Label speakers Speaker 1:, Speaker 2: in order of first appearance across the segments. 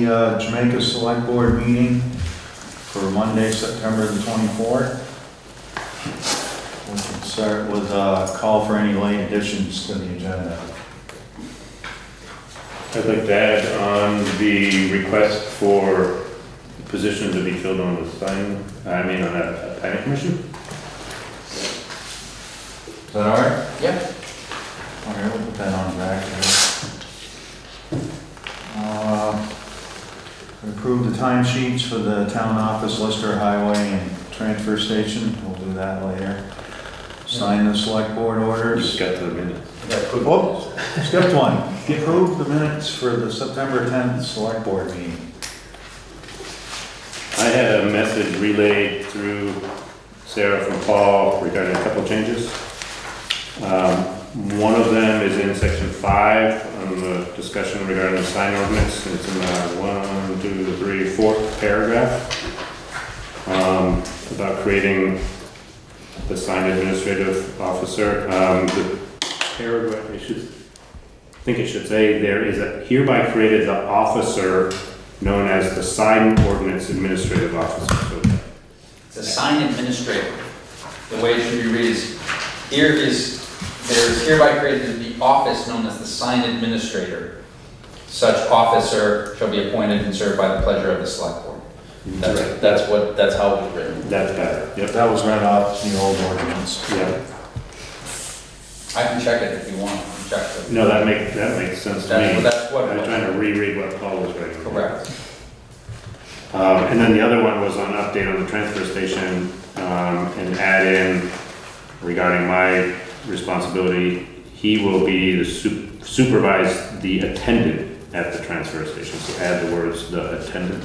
Speaker 1: the Jamaica Selectboard meeting for Monday, September the 24th. We can start with a call for any late additions to the agenda.
Speaker 2: I'd like to add on the request for position to be filled on the planning commission.
Speaker 1: Is that all right?
Speaker 3: Yep.
Speaker 1: All right, we'll put that on the back there. Approve the timesheets for the town office, Lister Highway, and transfer station. We'll do that later. Sign the select board orders.
Speaker 2: Just got to the minute.
Speaker 1: Oh, skipped one. Approve the minutes for the September 10th select board meeting.
Speaker 2: I had a message relayed through Sarah from Paul regarding a couple of changes. One of them is in section 5 on the discussion regarding the sign ordinance. It's in the 4th paragraph about creating the sign administrative officer. The paragraph, I think it should say there is a hereby created the officer known as the sign ordinance administrative officer. So
Speaker 3: It's a sign administrator. The way it should be read is, there's hereby created the office known as the sign administrator. Such officer shall be appointed and served by the pleasure of the select board. That's how it was written.
Speaker 2: that's better. Yep.
Speaker 1: That was read off the old ordinance.
Speaker 2: Yeah.
Speaker 3: I can check it if you want. Check it.
Speaker 2: No, that makes sense to me.
Speaker 3: That's what.
Speaker 2: I was trying to reread what Paul was writing.
Speaker 3: Correct.
Speaker 2: And then the other one was on update on the transfer station, and add in regarding my responsibility, he will be the supervise the attendant at the transfer station. So add the words the attendant.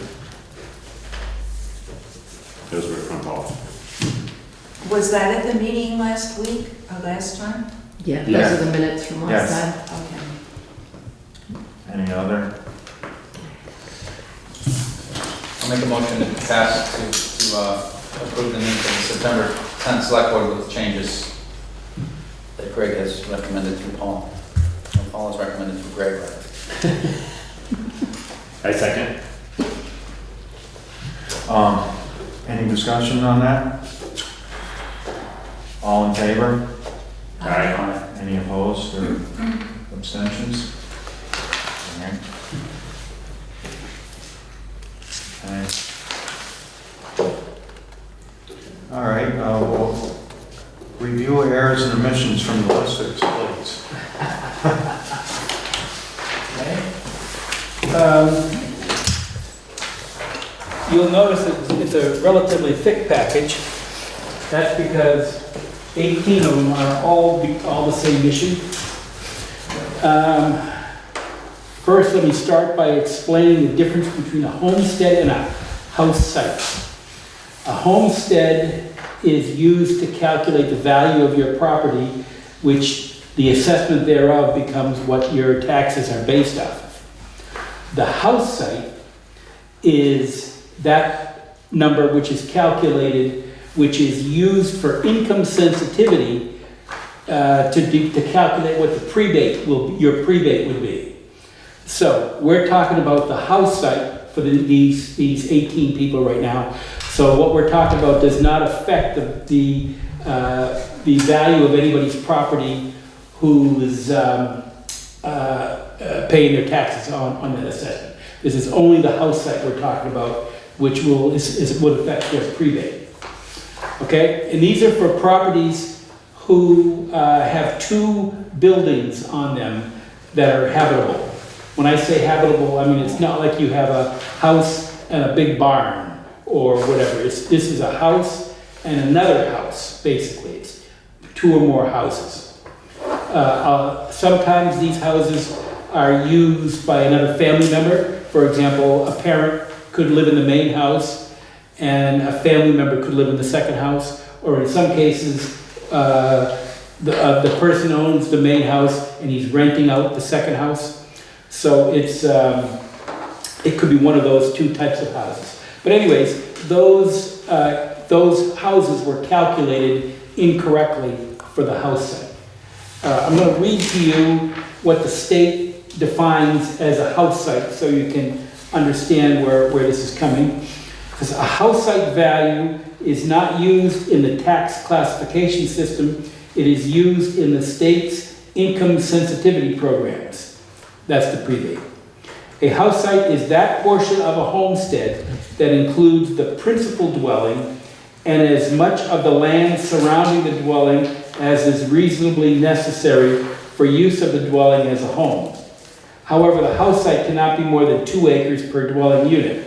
Speaker 2: Those were from Paul.
Speaker 4: Was that at the meeting last week, or last time?
Speaker 5: Yeah,
Speaker 1: Yes.
Speaker 5: those are the minutes from last
Speaker 1: Yes.
Speaker 5: time.
Speaker 4: Okay.
Speaker 1: Any other?
Speaker 3: I'll make a motion to pass to approve the minutes of the September 10th select board with changes that Greg has recommended through Paul. Or Paul has recommended through Greg, rather.
Speaker 2: I second.
Speaker 1: Any discussion on that? All in favor?
Speaker 2: Aye.
Speaker 1: Any opposed or abstentions? All right. Okay. All right, we'll review errors and omissions from the listers, please.
Speaker 6: You'll notice that it's a relatively thick package. That's because 18 of them are all the same issue. First, let me start by explaining the difference between a homestead and a house site. A homestead is used to calculate the value of your property, which the assessment thereof becomes what your taxes are based off of. The house site is that number which is calculated, which is used for income sensitivity to calculate what the your prebate would be. So we're talking about the house site for these 18 people right now. So what we're talking about does not affect the value of anybody's property who's paying their taxes on that assessment. This is only the house site we're talking about, which would affect their prebate. Okay, and these are for properties who have 2 buildings on them that are habitable. When I say habitable, I mean it's not like you have a house and a big barn or whatever. This is a house and another house, basically. It's 2 or more houses. Sometimes these houses are used by another family member. For example, a parent could live in the main house and a family member could live in the second house, or in some cases, the person owns the main house and he's renting out the second house. So it could be one of those 2 types of houses. But anyways, those houses were calculated incorrectly for the house site. I'm going to read to you what the state defines as a house site so you can understand where this is coming. Because a house site value is not used in the tax classification system, it is used in the state's income sensitivity programs. That's the prebate. A house site is that portion of a homestead that includes the principal dwelling and as much of the land surrounding the dwelling as is reasonably necessary for use of the dwelling as a home. However, the house site cannot be more than 2 acres per dwelling unit.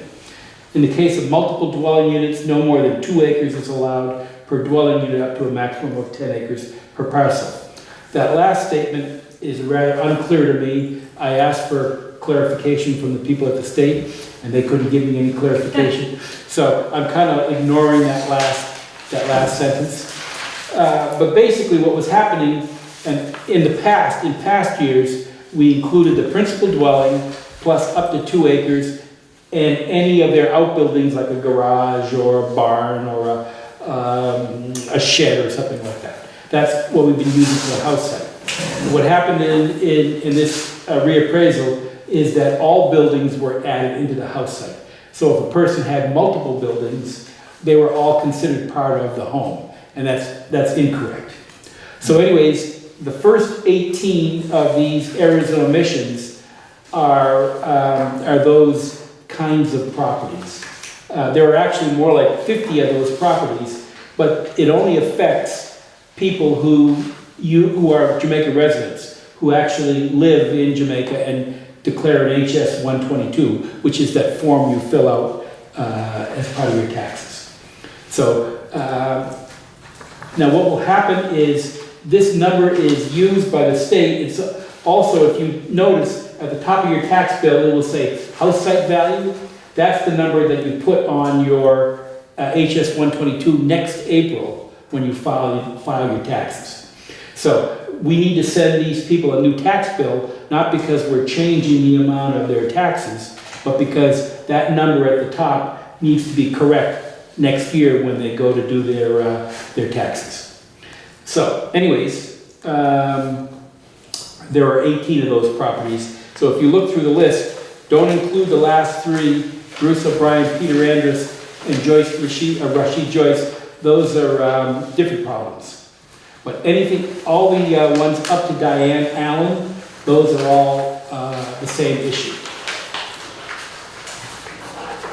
Speaker 6: In the case of multiple dwelling units, no more than 2 acres is allowed per dwelling unit up to a maximum of 10 acres per parcel. That last statement is rather unclear to me. I asked for clarification from the people at the state, and they couldn't give me any clarification. So I'm kind of ignoring that last sentence. But basically what was happening, and in past years, we included the principal dwelling plus up to 2 acres and any of their outbuildings like a garage or a barn or a shed or something like that. That's what we've been using for the house site. What happened in this reappraisal is that all buildings were added into the house site. So if a person had multiple buildings, they were all considered part of the home, and that's incorrect. So anyways, the first 18 of these errors and omissions are those kinds of properties. There are actually more like 50 of those properties, but it only affects people who are Jamaica residents, who actually live in Jamaica and declare an HS 122, which is that form you fill out as part of your taxes. So now what will happen is this number is used by the state. It's also, if you notice, at the top of your tax bill, it will say house site value. That's the number that you put on your HS 122 next April when you file your taxes. So we need to send these people a new tax bill, not because we're changing the amount of their taxes, but because that number at the top needs to be correct next year when they go to do their taxes. So anyways, there are 18 of those properties. So if you look through the list, don't include the last 3, Bruce O'Brien, Peter Andrus, and Rashid Joyce. Those are different problems. But all the ones up to Diane Allen, those are all the same issue.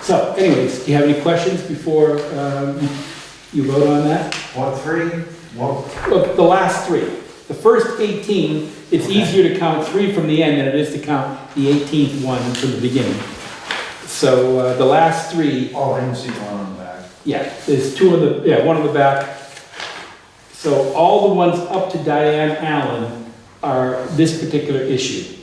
Speaker 6: So anyways, do you have any questions before you vote on that?
Speaker 1: What 3?
Speaker 6: Well, the last 3. The first 18, it's easier to count 3 from the end than it is to count the 18th one from the beginning. So the last 3.
Speaker 1: Oh, I didn't see one on the back.
Speaker 6: Yeah, there's 2 on one on the back. So all the ones up to Diane Allen are this particular issue.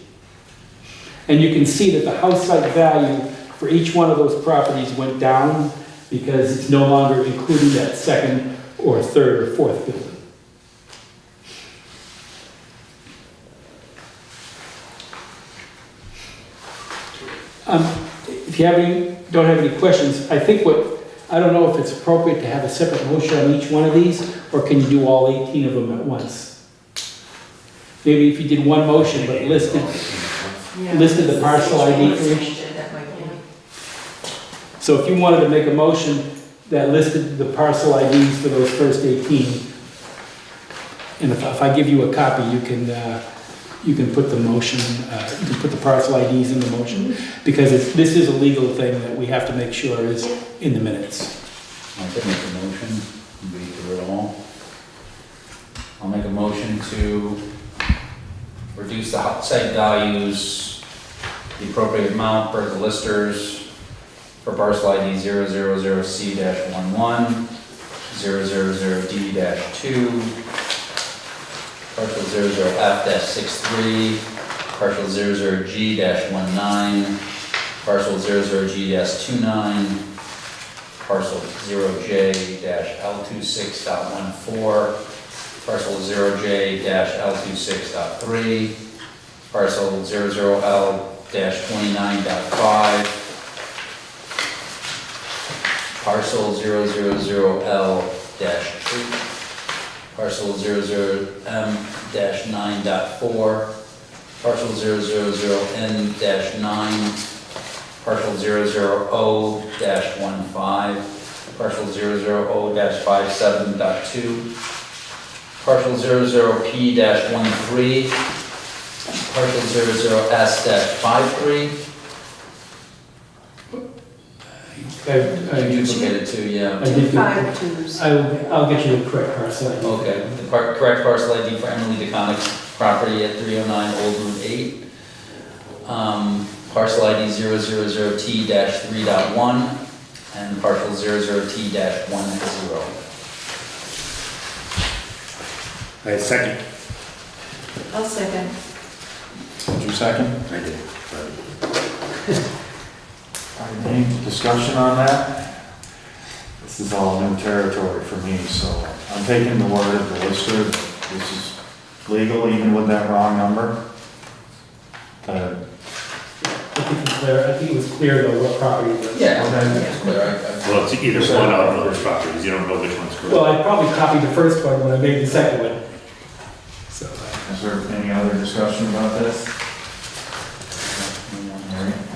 Speaker 6: And you can see that the house site value for each one of those properties went down because it's no longer including that second or third or fourth building. If you don't have any questions, I think I don't know if it's appropriate to have a separate motion on each one of these, or can you do all 18 of them at once? Maybe if you did one motion but listed the parcel ID for each. So if you wanted to make a motion that listed the parcel IDs for those first 18, and if I give you a copy, you can put the motion, you can put the parcel IDs in the motion, because this is a legal thing that we have to make sure is in the minutes.
Speaker 3: I could make a motion, read through it all. I'll make a motion to reduce the hot site values, the appropriate amount per the listers for parcel ID 000C-11, 000D-2, partial 00F-63, partial 00G-19, partial 00G-29, parcel 0J-L26.14, parcel 0J-L26.3, parcel 00L-29.5, parcel 000L-8, parcel 00M-9.4, parcel 000N-9, partial 000O-15, partial 000O-57.2, partial 00P-13, partial 00S-53. I duplicated two, yeah.
Speaker 6: I did,
Speaker 4: Five twos.
Speaker 6: I'll get you the correct parcel.
Speaker 3: Okay, the correct parcel ID for Emily DeConnick's property at 309 Old Route 8. Parcel ID 000T-3.1 and parcel 00T-10.
Speaker 2: I second.
Speaker 4: I'll second.
Speaker 1: Did you second?
Speaker 2: I did.
Speaker 1: Any discussion on that? This is all new territory for me, so I'm taking the word of the lister. This is legal even with that wrong number.
Speaker 6: I think it was clear though what property it was.
Speaker 3: Yeah,
Speaker 1: Okay.
Speaker 3: that's clear.
Speaker 2: Well, it's either one of those properties, you don't know which one's correct.
Speaker 6: Well, I probably copied the first one when I made the second one. So,
Speaker 1: Is there any other discussion about this?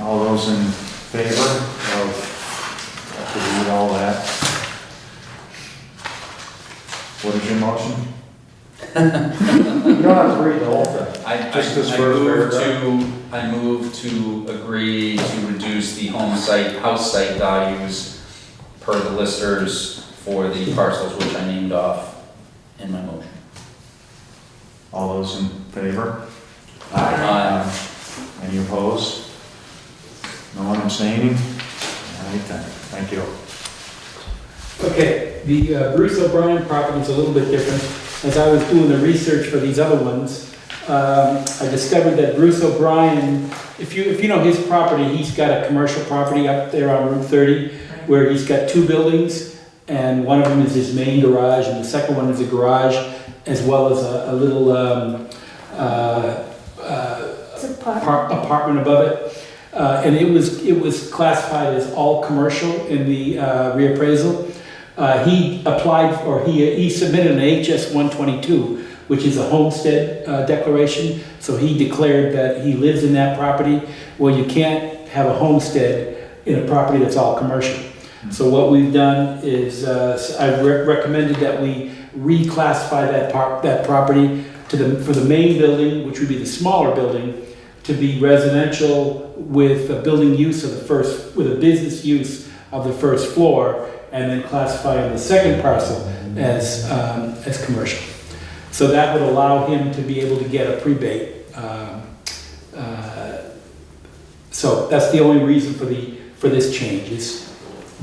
Speaker 1: All those in favor of, to read all that? What is your motion? You don't have to read the whole thing. Just this first
Speaker 3: I move to agree to reduce the house site values per the listers for the parcels which I named off in my motion.
Speaker 1: All those in favor?
Speaker 3: Aye.
Speaker 1: Any opposed? No one abstaining? All right then, thank you.
Speaker 6: okay, the Bruce O'Brien property is a little bit different. As I was doing the research for these other ones, I discovered that Bruce O'Brien, if you know his property, he's got a commercial property up there on Route 30 where he's got two buildings, and one of them is his main garage and the second one is a garage as well as a little
Speaker 4: It's a part.
Speaker 6: apartment above it. And it was classified as all commercial in the reappraisal. He applied, or he submitted an HS 122, which is a homestead declaration. So he declared that he lives in that property. Well, you can't have a homestead in a property that's all commercial. So what we've done is I've recommended that we reclassify that property for the main building, which would be the smaller building, to be residential with a building use of with a business use of the first floor, and then classify on the second parcel as commercial. So that would allow him to be able to get a prebate. So that's the only reason for this change, is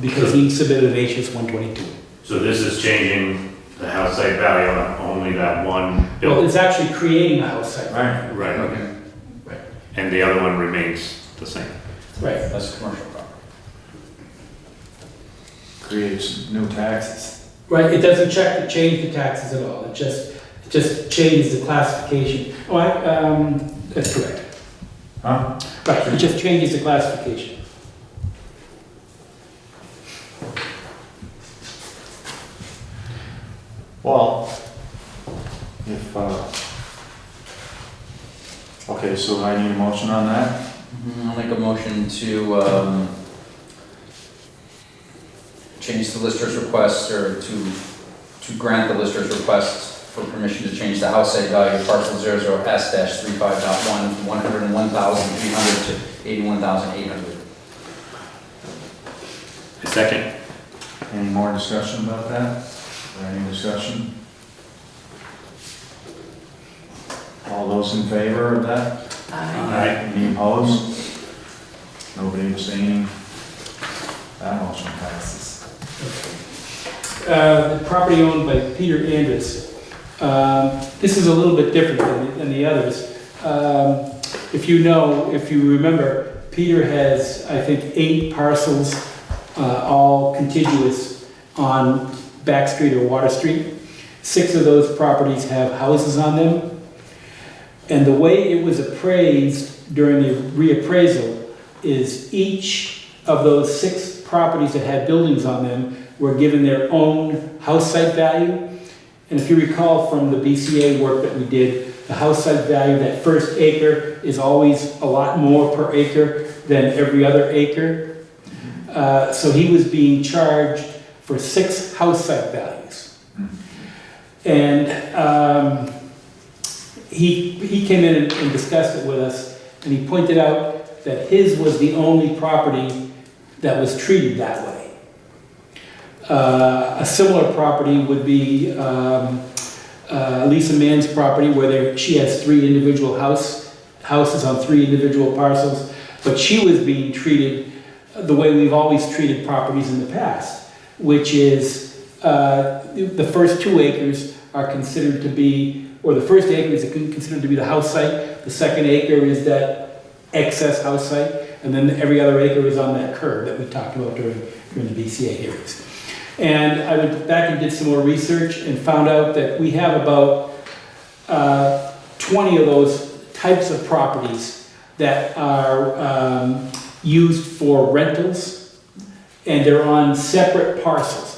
Speaker 6: because he submitted an HS 122.
Speaker 2: So this is changing the house site value on only that one
Speaker 6: Well,
Speaker 2: building?
Speaker 6: it's actually creating a house site.
Speaker 1: Right.
Speaker 2: Right, okay.
Speaker 6: Right.
Speaker 2: And the other one remains the same?
Speaker 6: Right.
Speaker 3: That's commercial property.
Speaker 1: Creates new taxes.
Speaker 6: Right, it doesn't change the taxes at all, it just changes the classification. Oh, that's correct.
Speaker 1: Huh?
Speaker 6: Right, it just changes the classification.
Speaker 1: Well, if, okay, so I need a motion on that?
Speaker 3: I'll make a motion to change the lister's request, or to grant the lister's request for permission to change the house site value of parcel 00S-35.1 from 101,300 to 81,800.
Speaker 2: Second.
Speaker 1: Any more discussion about that? Or any discussion? All those in favor of that?
Speaker 4: Aye.
Speaker 1: Any opposed? Nobody abstaining? That motion passes.
Speaker 6: The property owned by Peter Andrus. This is a little bit different than the others. If you remember, Peter has, I think, 8 parcels, all contiguous on Back Street or Water Street. 6 of those properties have houses on them. And the way it was appraised during the reappraisal is each of those 6 properties that had buildings on them were given their own house site value. And if you recall from the BCA work that we did, the house site value, that first acre, is always a lot more per acre than every other acre. So he was being charged for 6 house site values. And he came in and discussed it with us, and he pointed out that his was the only property that was treated that way. A similar property would be Lisa Mann's property, where she has 3 individual houses on 3 individual parcels, but she was being treated the way we've always treated properties in the past, which is the first 2 acres are considered to be, or the first acre is considered to be the house site, the second acre is that excess house site, and then every other acre is on that curve that we talked about during the BCA hearings. And I went back and did some more research and found out that we have about 20 of those types of properties that are used for rentals, and they're on separate parcels.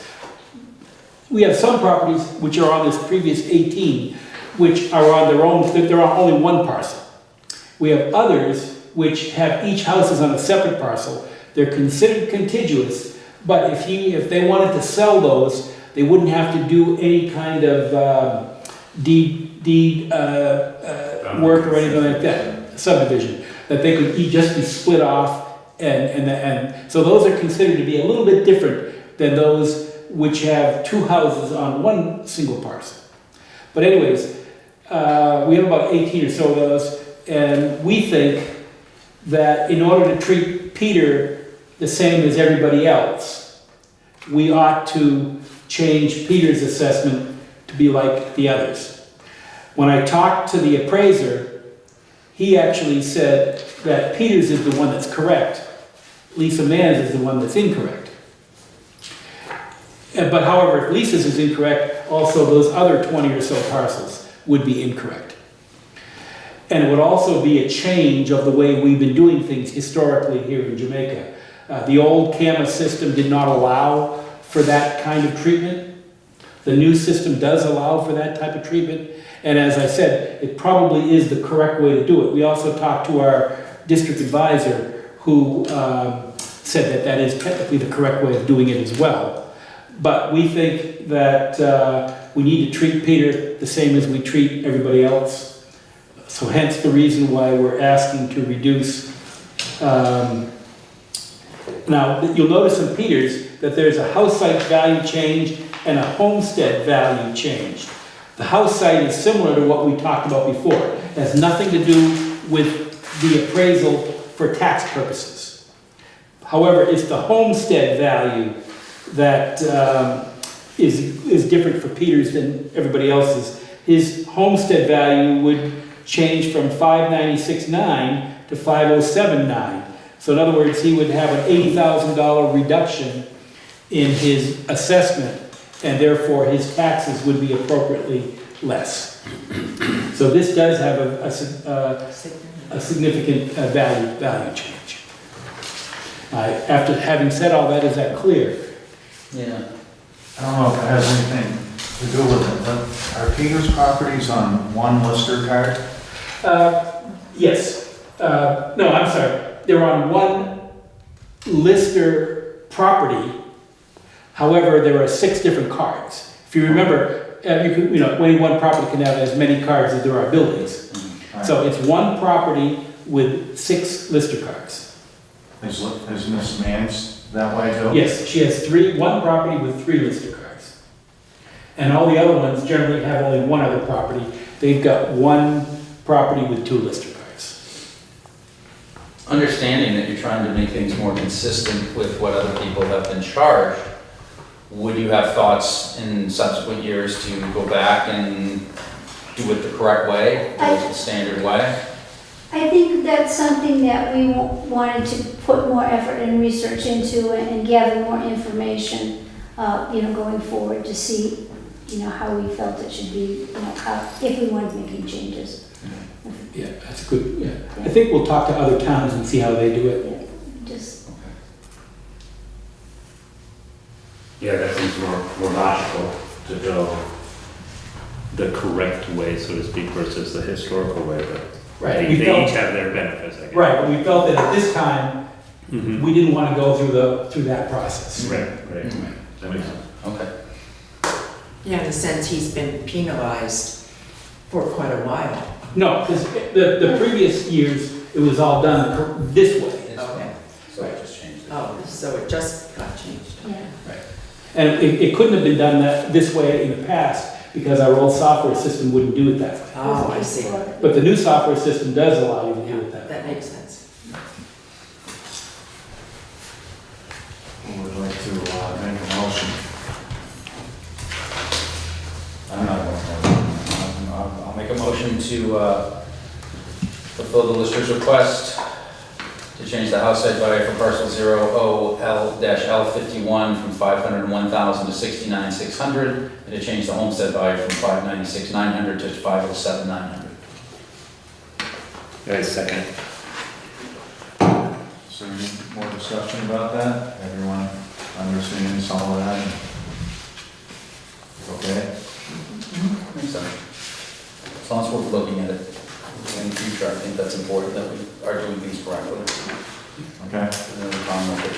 Speaker 6: We have some properties which are on this previous 18, which are on their own, they're on only one parcel. We have others which have each house is on a separate parcel. They're considered contiguous, but if they wanted to sell those, they wouldn't have to do any kind of deed work or anything like that, subdivision, that they could just be split off, and so those are considered to be a little bit different than those which have 2 houses on one single parcel. But anyways, we have about 18 or so of those, and we think that in order to treat Peter the same as everybody else, we ought to change Peter's assessment to be like the others. When I talked to the appraiser, he actually said that Peter's is the one that's correct, Lisa Mann's is the one that's incorrect. But however, if Lisa's is incorrect, also those other 20 or so parcels would be incorrect. And it would also be a change of the way we've been doing things historically here in Jamaica. The old CAMA system did not allow for that kind of treatment. The new system does allow for that type of treatment. And as I said, it probably is the correct way to do it. We also talked to our district advisor, who said that that is technically the correct way of doing it as well. But we think that we need to treat Peter the same as we treat everybody else. So hence the reason why we're asking to reduce. Now, you'll notice in Peter's that there's a house site value change and a homestead value change. The house site is similar to what we talked about before. It has nothing to do with the appraisal for tax purposes. However, it's the homestead value that is different for Peter's than everybody else's. His homestead value would change from $596,900 to $507,900. So in other words, he would have an $80,000 reduction in his assessment, and therefore his taxes would be appropriately less. So this does have a significant value change. After having said all that, is that clear?
Speaker 3: Yeah.
Speaker 1: I don't know if it has anything to do with it, but are Peter's properties on one lister card?
Speaker 6: Yes. No, I'm sorry. They're on one lister property. However, there are 6 different cards. If you remember, any one property can have as many cards as there are buildings.
Speaker 1: Right.
Speaker 6: So it's one property with 6 lister cards.
Speaker 1: Is Miss Mann's that way too?
Speaker 6: Yes, she has one property with 3 lister cards. And all the other ones generally have only one other property. They've got one property with 2 lister cards.
Speaker 3: Understanding that you're trying to make things more consistent with what other people have been charged, would you have thoughts in subsequent years to go back and do it the correct way, do it the standard way?
Speaker 5: I think that's something that we wanted to put more effort and research into and gather more information, going forward to see, how we felt it should be, if we wanted to make any changes.
Speaker 6: Yeah, that's good. Yeah. I think we'll talk to other towns and see how they do it.
Speaker 5: Yeah, just.
Speaker 2: Yeah, that seems more logical to go the correct way, so to speak, versus the historical way, but
Speaker 6: Right,
Speaker 2: They
Speaker 6: we
Speaker 2: they
Speaker 6: felt-
Speaker 2: each have their benefits, I guess.
Speaker 6: Right, but we felt that at this time,
Speaker 2: Mhm.
Speaker 6: we didn't want to go through that process.
Speaker 2: Right, right. That makes sense.
Speaker 3: Okay.
Speaker 7: Yeah, in a sense, he's been penalized for quite a while.
Speaker 6: No, because the previous years, it was all done this way.
Speaker 7: Okay.
Speaker 3: So I just changed it.
Speaker 7: Oh, so it just got changed.
Speaker 5: Yeah.
Speaker 6: And it couldn't have been done this way in the past, because our old software system wouldn't do it that way.
Speaker 7: Oh, I see.
Speaker 6: But the new software system does allow you to do
Speaker 7: Yeah,
Speaker 6: it that way.
Speaker 7: that makes sense.
Speaker 1: Who would like to make a motion? I'm not going to.
Speaker 3: I'll make a motion to fulfill the lister's request to change the house site value for parcel 0OL-L51 from 501,000 to 69,600, and to change the homestead value from 596,900 to 507,900.
Speaker 2: Guys, second.
Speaker 1: Is there any more discussion about that? Everyone understands all of that? Okay?
Speaker 3: Makes sense. As long as we're looking at it in the future, I think that's important that we are doing things correctly.
Speaker 1: Okay.
Speaker 3: There's no problem with it.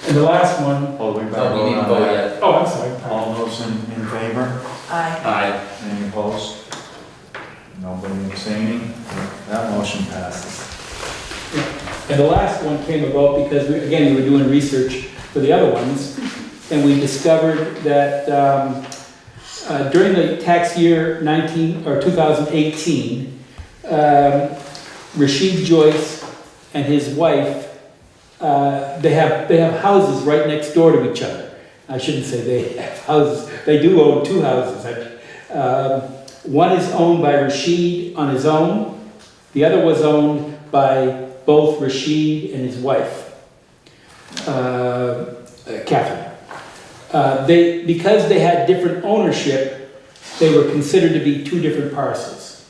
Speaker 6: And the last one,
Speaker 1: Oh, we
Speaker 3: No,
Speaker 1: better
Speaker 3: we
Speaker 1: vote
Speaker 3: didn't
Speaker 1: on
Speaker 3: vote
Speaker 1: that.
Speaker 3: yet.
Speaker 6: oh, I'm sorry.
Speaker 1: All those in favor?
Speaker 7: Aye.
Speaker 3: Aye.
Speaker 1: Any opposed? Nobody abstaining? That motion passes.
Speaker 6: And the last one came about because, we were doing research for the other ones, and we discovered that during the tax year 2018, Rashid Joyce and his wife, they have houses right next door to each other. I shouldn't say they have houses, they do own two houses. One is owned by Rashid on his own, the other was owned by both Rashid and his wife, Catherine. Because they had different ownership, they were considered to be two different parcels.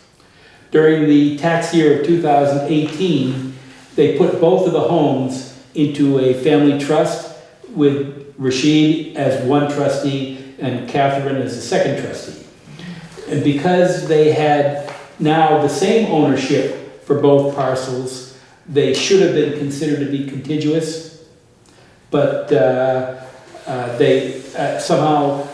Speaker 6: During the tax year of 2018, they put both of the homes into a family trust with Rashid as one trustee and Catherine as the second trustee. And because they had now the same ownership for both parcels, they should have been considered to be contiguous, but they somehow,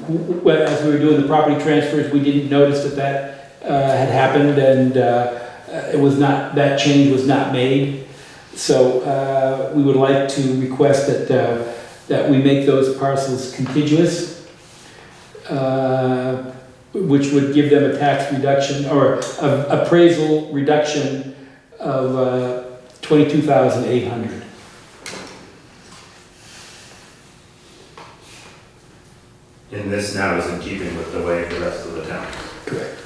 Speaker 6: as we were doing the property transfers, we didn't notice that had happened, and that change was not made. So we would like to request that we make those parcels contiguous, which would give them a tax reduction or appraisal reduction of $22,800.
Speaker 2: And this now is in keeping with the way the rest of the town.
Speaker 6: Correct.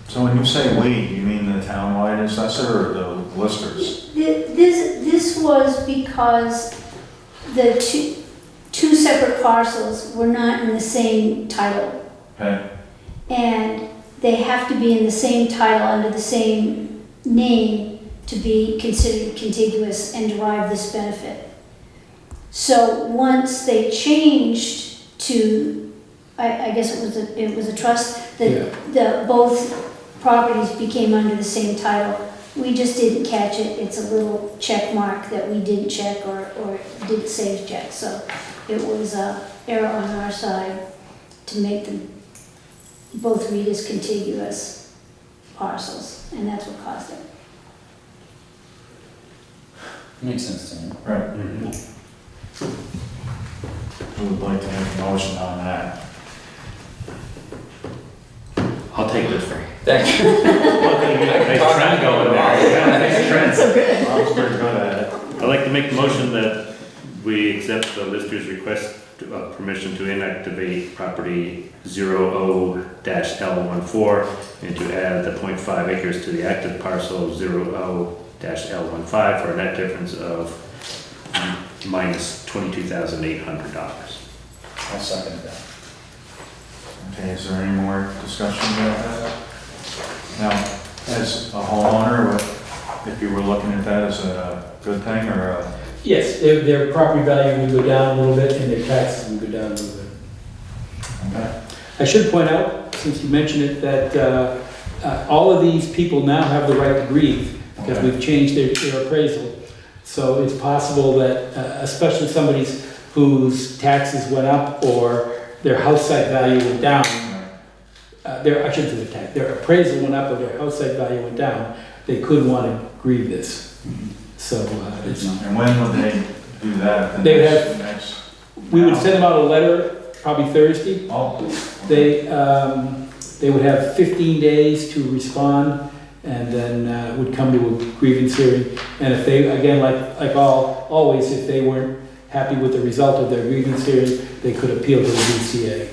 Speaker 1: So when you say we, you mean the townwide assessor or the listers?
Speaker 5: This was because the two separate parcels were not in the same title.
Speaker 1: Okay,
Speaker 5: And they have to be in the same title under the same name to be considered contiguous and derive this benefit. So once they changed to, I guess it was a trust, both properties became under the same title. We just didn't catch it. It's a little check mark that we didn't check or didn't save check. So it was an error on our side to make them both read as contiguous parcels, and that's what caused it.
Speaker 3: Makes sense to me.
Speaker 1: right.
Speaker 2: Mhm.
Speaker 1: Who would like to make a motion on that?
Speaker 2: I'll take this one.
Speaker 3: Thank you.
Speaker 2: Nice trend going there. Yeah, nice trend.
Speaker 1: Bob's pretty good at it.
Speaker 2: I'd like to make the motion that we accept the lister's request of permission to inactivate property 0O-L14 and to add the 0.5 acres to the active parcel 0O-L15 for a net difference of minus $22,800.
Speaker 3: I'll second that.
Speaker 1: Okay, is there any more discussion about that? Now, as a homeowner, if you were looking at that as a good thing or a?
Speaker 6: Yes, their property value would go down a little bit and their taxes would go down a little bit.
Speaker 1: Okay.
Speaker 6: I should point out, since you mentioned it, that all of these people now have the right to grieve because we've changed their appraisal. So it's possible that, especially somebody whose taxes went up or their house site value went down, I shouldn't say the tax, their appraisal went up or their house site value went down, they could want to grieve this. So it's,
Speaker 1: And when would they do that?
Speaker 6: They would have-
Speaker 1: Next.
Speaker 6: we would send them out a letter probably Thursday.
Speaker 1: Oh.
Speaker 6: They would have 15 days to respond and then would come to a grievance hearing. And if they, again, like always, if they weren't happy with the result of their grievance hearing, they could appeal to the DCA.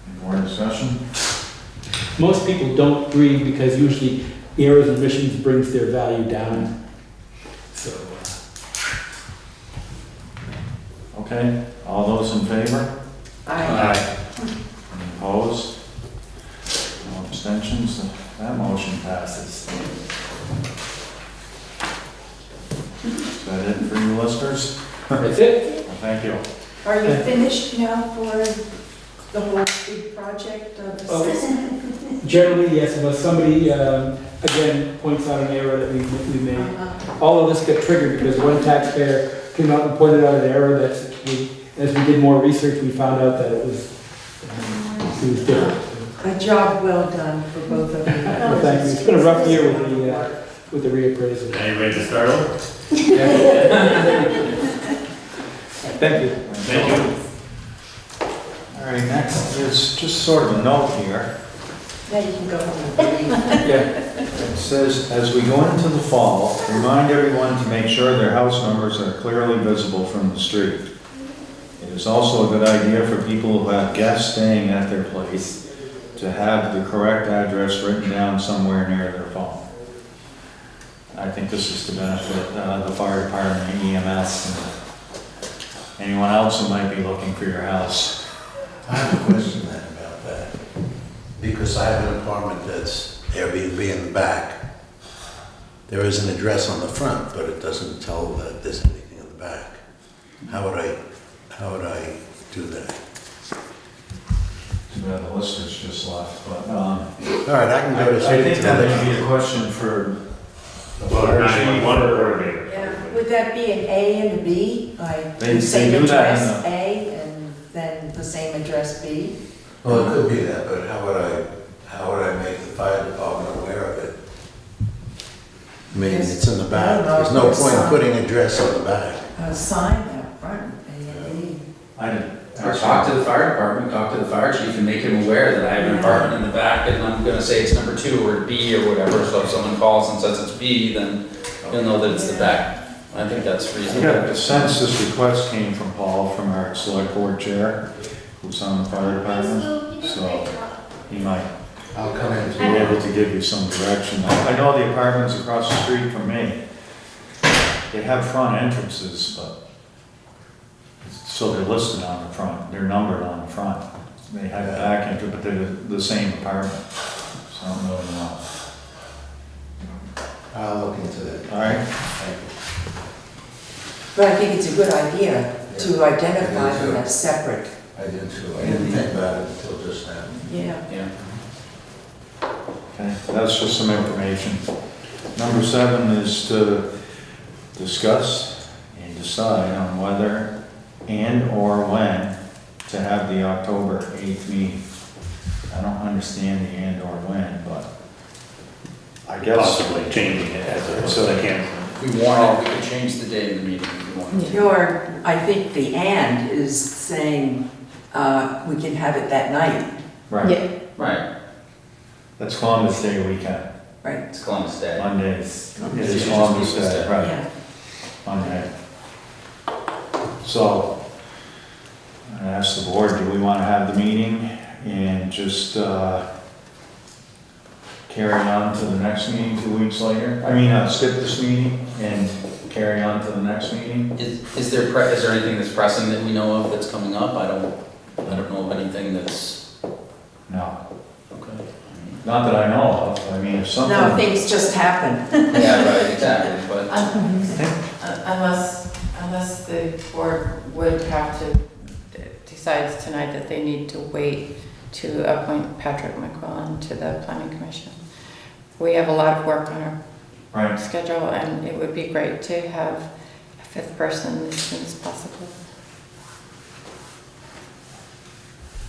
Speaker 1: Any more discussion?
Speaker 6: Most people don't grieve because usually errors and omissions brings their value down. So,
Speaker 1: Okay, all those in favor?
Speaker 7: I,
Speaker 1: Any opposed? No abstentions? That motion passes. Is that it for you listers?
Speaker 6: that's it.
Speaker 1: Well, thank you.
Speaker 7: are you finished now for the whole big project of the
Speaker 6: Oh. Generally, yes, unless somebody, again, points out an error that we made. All of this got triggered because one taxpayer came out and pointed out an error that as we did more research, we found out that it was different.
Speaker 7: A job well done for both of you.
Speaker 6: Well, thank you. It's been a rough year with the reappraisal.
Speaker 2: Now you ready to start over?
Speaker 6: Thank you.
Speaker 2: Thank you.
Speaker 1: All right, next is just sort of a note here.
Speaker 7: Now you can go home and breathe.
Speaker 6: Yeah.
Speaker 1: It says, as we go into the fall, remind everyone to make sure their house numbers are clearly visible from the street. It is also a good idea for people who have guests staying at their place to have the correct address written down somewhere near their phone. I think this is to benefit the fire department, EMS, and anyone else who might be looking for your house.
Speaker 8: I have a question then about that, because I have an apartment that's Airbnb in the back. There is an address on the front, but it doesn't tell that there's anything in the back. How would I do that?
Speaker 1: Too bad the listers just left, but,
Speaker 8: All right, I can go to.
Speaker 1: I think that may be a question for the
Speaker 2: Well,
Speaker 1: fire chief
Speaker 2: 911
Speaker 1: or-
Speaker 2: coordinator.
Speaker 7: Yeah, would that be an A and a B? Like
Speaker 1: They
Speaker 7: the same
Speaker 1: do that in
Speaker 7: address
Speaker 1: the-
Speaker 7: A and then the same address B?
Speaker 8: Well, it could be that, but how would I make the fire department aware of it? I mean,
Speaker 7: Yes.
Speaker 8: it's in the back.
Speaker 7: I don't know
Speaker 8: There's
Speaker 7: if
Speaker 8: no
Speaker 7: there's
Speaker 8: point in
Speaker 7: some-
Speaker 8: putting address on the back.
Speaker 7: A sign out front, A and B.
Speaker 1: I didn't.
Speaker 3: Or talk to the fire department, talk to the fire chief and make him aware that I have an apartment in the back and I'm gonna say it's number 2 or B or whatever, so if someone calls and says it's B, then you'll know that it's the back. I think that's
Speaker 1: I
Speaker 3: reasonable.
Speaker 1: got a sense this request came from Paul, from our select board chair, who's on the fire department, so he might
Speaker 8: I'll come in.
Speaker 1: be able to give you some direction. I know the apartments across the street from me, they have front entrances, but, so they're listed on the front, they're numbered on the front. They have back entrance, but they're the same apartment, so I don't really know.
Speaker 8: I'll look into that.
Speaker 1: All right?
Speaker 8: Thank you.
Speaker 7: But I think it's a good idea to identify
Speaker 8: Yeah,
Speaker 7: them as separate.
Speaker 8: I did too. I didn't think about it until just now.
Speaker 7: Yeah.
Speaker 3: Yeah.
Speaker 1: Okay, that's just some information. Number 7 is to discuss and decide on whether and/or when to have the October 8th meeting. I don't understand the and/or when, but I guess.
Speaker 2: Possibly changing it so they can.
Speaker 3: If we want it, we could change the date of the meeting if we wanted to.
Speaker 7: I think the "and" is saying, we can have it that night.
Speaker 1: Right,
Speaker 3: Right,
Speaker 1: that's Columbus Day weekend,
Speaker 7: Right.
Speaker 3: it's Columbus Day.
Speaker 1: Mondays, it
Speaker 3: It's
Speaker 1: is
Speaker 3: just
Speaker 1: Columbus
Speaker 3: People's
Speaker 1: Day,
Speaker 3: Day.
Speaker 1: right,
Speaker 7: Yeah.
Speaker 1: Monday. So, I asked the board, do we want to have the meeting and just carry on to the next meeting 2 weeks later? I mean, skip this meeting and carry on to the next meeting?
Speaker 3: Is there anything that's pressing that we know of that's coming up? I don't know of anything that's,
Speaker 1: No,
Speaker 3: okay.
Speaker 1: not that I know of. I mean, if something.
Speaker 7: No, things just happen.
Speaker 3: Yeah, right, exactly, but,
Speaker 9: Unless the board would have to decides tonight that they need to wait to appoint Patrick McQuillan to the planning commission. We have a lot of work on our
Speaker 1: Right.
Speaker 9: schedule, and it would be great to have a fifth person as soon as possible.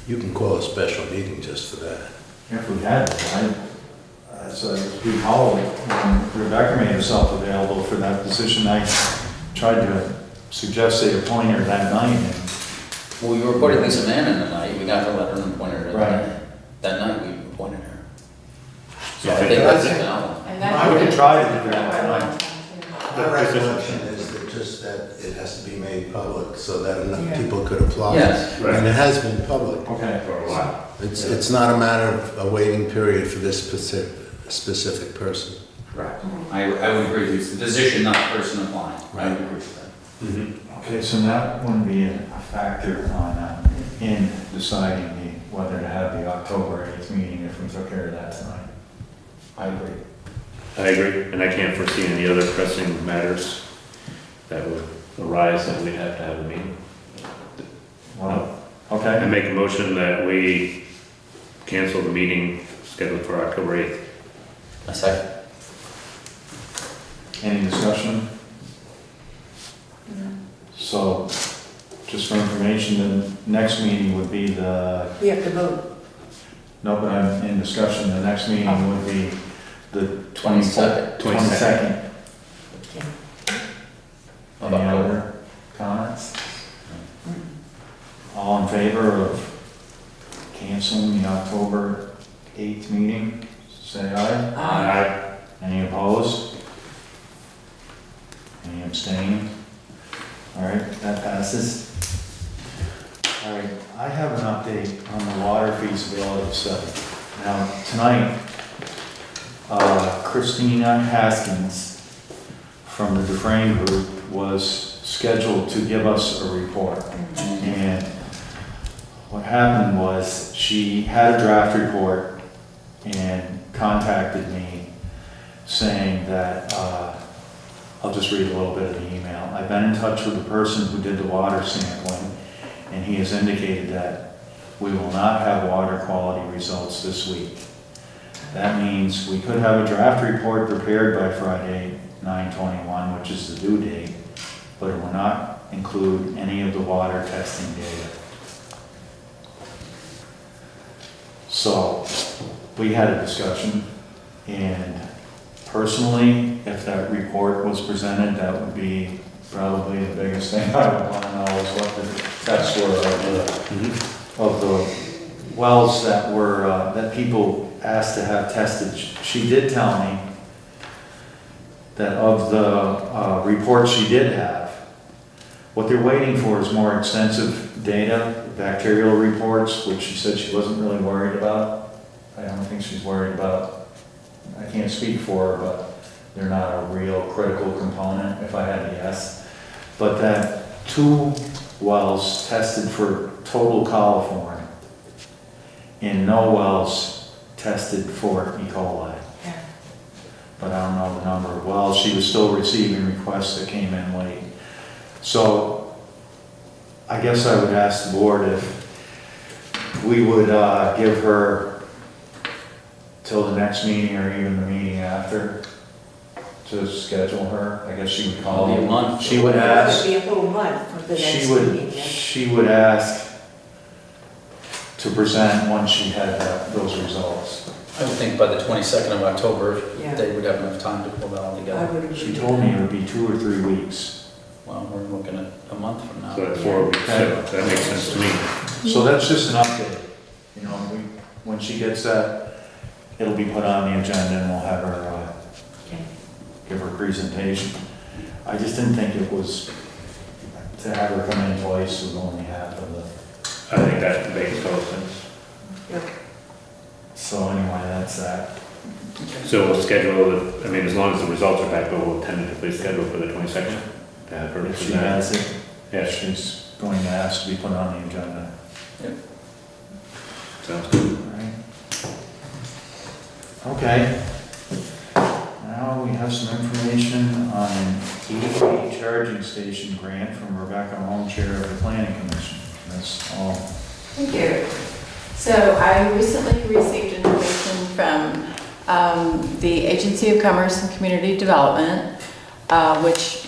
Speaker 8: You can call a special meeting just for that.
Speaker 1: If we had, so we called, when Rebecca made herself available for that position, I tried to suggest they appoint her that night, and
Speaker 3: Well, we reported Lisa Mann that night, we got her letter and appointed her
Speaker 1: Right.
Speaker 3: that night, we appointed her. So
Speaker 2: Yeah,
Speaker 3: I
Speaker 2: I
Speaker 3: think
Speaker 2: think
Speaker 3: that's
Speaker 2: that's-
Speaker 3: it now.
Speaker 9: And
Speaker 1: I would try to do that tonight.
Speaker 8: My recollection is that just that it has to be made public so that enough
Speaker 7: Yeah.
Speaker 8: people could apply.
Speaker 3: Yes.
Speaker 8: And it has been public.
Speaker 1: Okay.
Speaker 2: For a while.
Speaker 8: It's not a matter of a waiting period for this specific person.
Speaker 3: Right. I would agree, it's the position, not the person applying. I would agree with that.
Speaker 2: Mhm.
Speaker 1: Okay, so that wouldn't be a factor on, in deciding whether to have the October 8th meeting if we took care of that tonight.
Speaker 3: I agree.
Speaker 2: I agree, and I can't foresee any other pressing matters that would arise that we'd have to have a meeting.
Speaker 1: Well,
Speaker 2: I
Speaker 1: okay,
Speaker 2: make a motion that we cancel the meeting scheduled for October 8th.
Speaker 3: A second.
Speaker 1: any discussion? So, just for information, the next meeting would be the,
Speaker 7: We have to vote.
Speaker 1: no, but I'm in discussion, the next meeting would be the
Speaker 3: 22nd.
Speaker 1: 22nd.
Speaker 3: How
Speaker 1: Any
Speaker 3: about
Speaker 1: other comments? All in favor of canceling the October 8th meeting, say aye.
Speaker 2: Aye.
Speaker 1: Any opposed? Any abstaining? All right, that passes. All right, I have an update on the water feasibility study. Now, tonight, Christina Haskins from the Dufresne Group was scheduled to give us a report. And what happened was she had a draft report and contacted me saying that, I'll just read a little bit of the email. I've been in touch with the person who did the water sampling, and he has indicated that we will not have water quality results this week. That means we could have a draft report prepared by Friday, 9/21, which is the due date, but it will not include any of the water testing data. So, we had a discussion, and personally, if that report was presented, that would be probably the biggest thing I would want to know is what the tests were of the wells that were, that people asked to have tested. She did tell me that of the reports she did have, what they're waiting for is more extensive data, bacterial reports, which she said she wasn't really worried about. I don't think she's worried about, I can't speak for her, but they're not a real critical component, if I had to guess. But that 2 wells tested for total coliform and no wells tested for E. coli.
Speaker 7: Yeah.
Speaker 1: But I don't know the number of wells. She was still receiving requests that came in late. So I guess I would ask the board if we would give her till the next meeting or even the meeting after to schedule her. I guess she would call.
Speaker 3: It'll be a month.
Speaker 1: She would ask.
Speaker 7: It'll be a whole month for the next
Speaker 1: She
Speaker 7: meeting.
Speaker 1: she would ask to present once she had those results.
Speaker 3: I would think by the 22nd of October,
Speaker 7: Yeah.
Speaker 3: they would have enough time to pull that all
Speaker 7: I
Speaker 3: together.
Speaker 7: would agree.
Speaker 1: She told me it would be 2 or 3 weeks.
Speaker 3: Well, we're looking at a month from now.
Speaker 2: So that's 4 weeks, so that makes sense to me.
Speaker 1: So that's just an update. You know, when she gets that, it'll be put on the agenda and we'll have her,
Speaker 7: Okay.
Speaker 1: give her presentation. I just didn't think it was, to have her come in twice with only half of the,
Speaker 2: I think that makes total sense.
Speaker 7: Yep.
Speaker 1: so anyway, that's that.
Speaker 2: So we'll schedule, I mean, as long as the results are back, but we'll tentatively schedule for the 22nd to have her
Speaker 1: If she
Speaker 2: present.
Speaker 1: has it,
Speaker 2: Yeah,
Speaker 1: she's going to ask to be put on the agenda.
Speaker 2: sounds good.
Speaker 1: All right. Okay. Now we have some information on an EV charging station grant from Rebecca Home, Chair of the Planning Commission. That's all.
Speaker 9: Thank you. So I recently received information from the Agency of Commerce and Community Development, which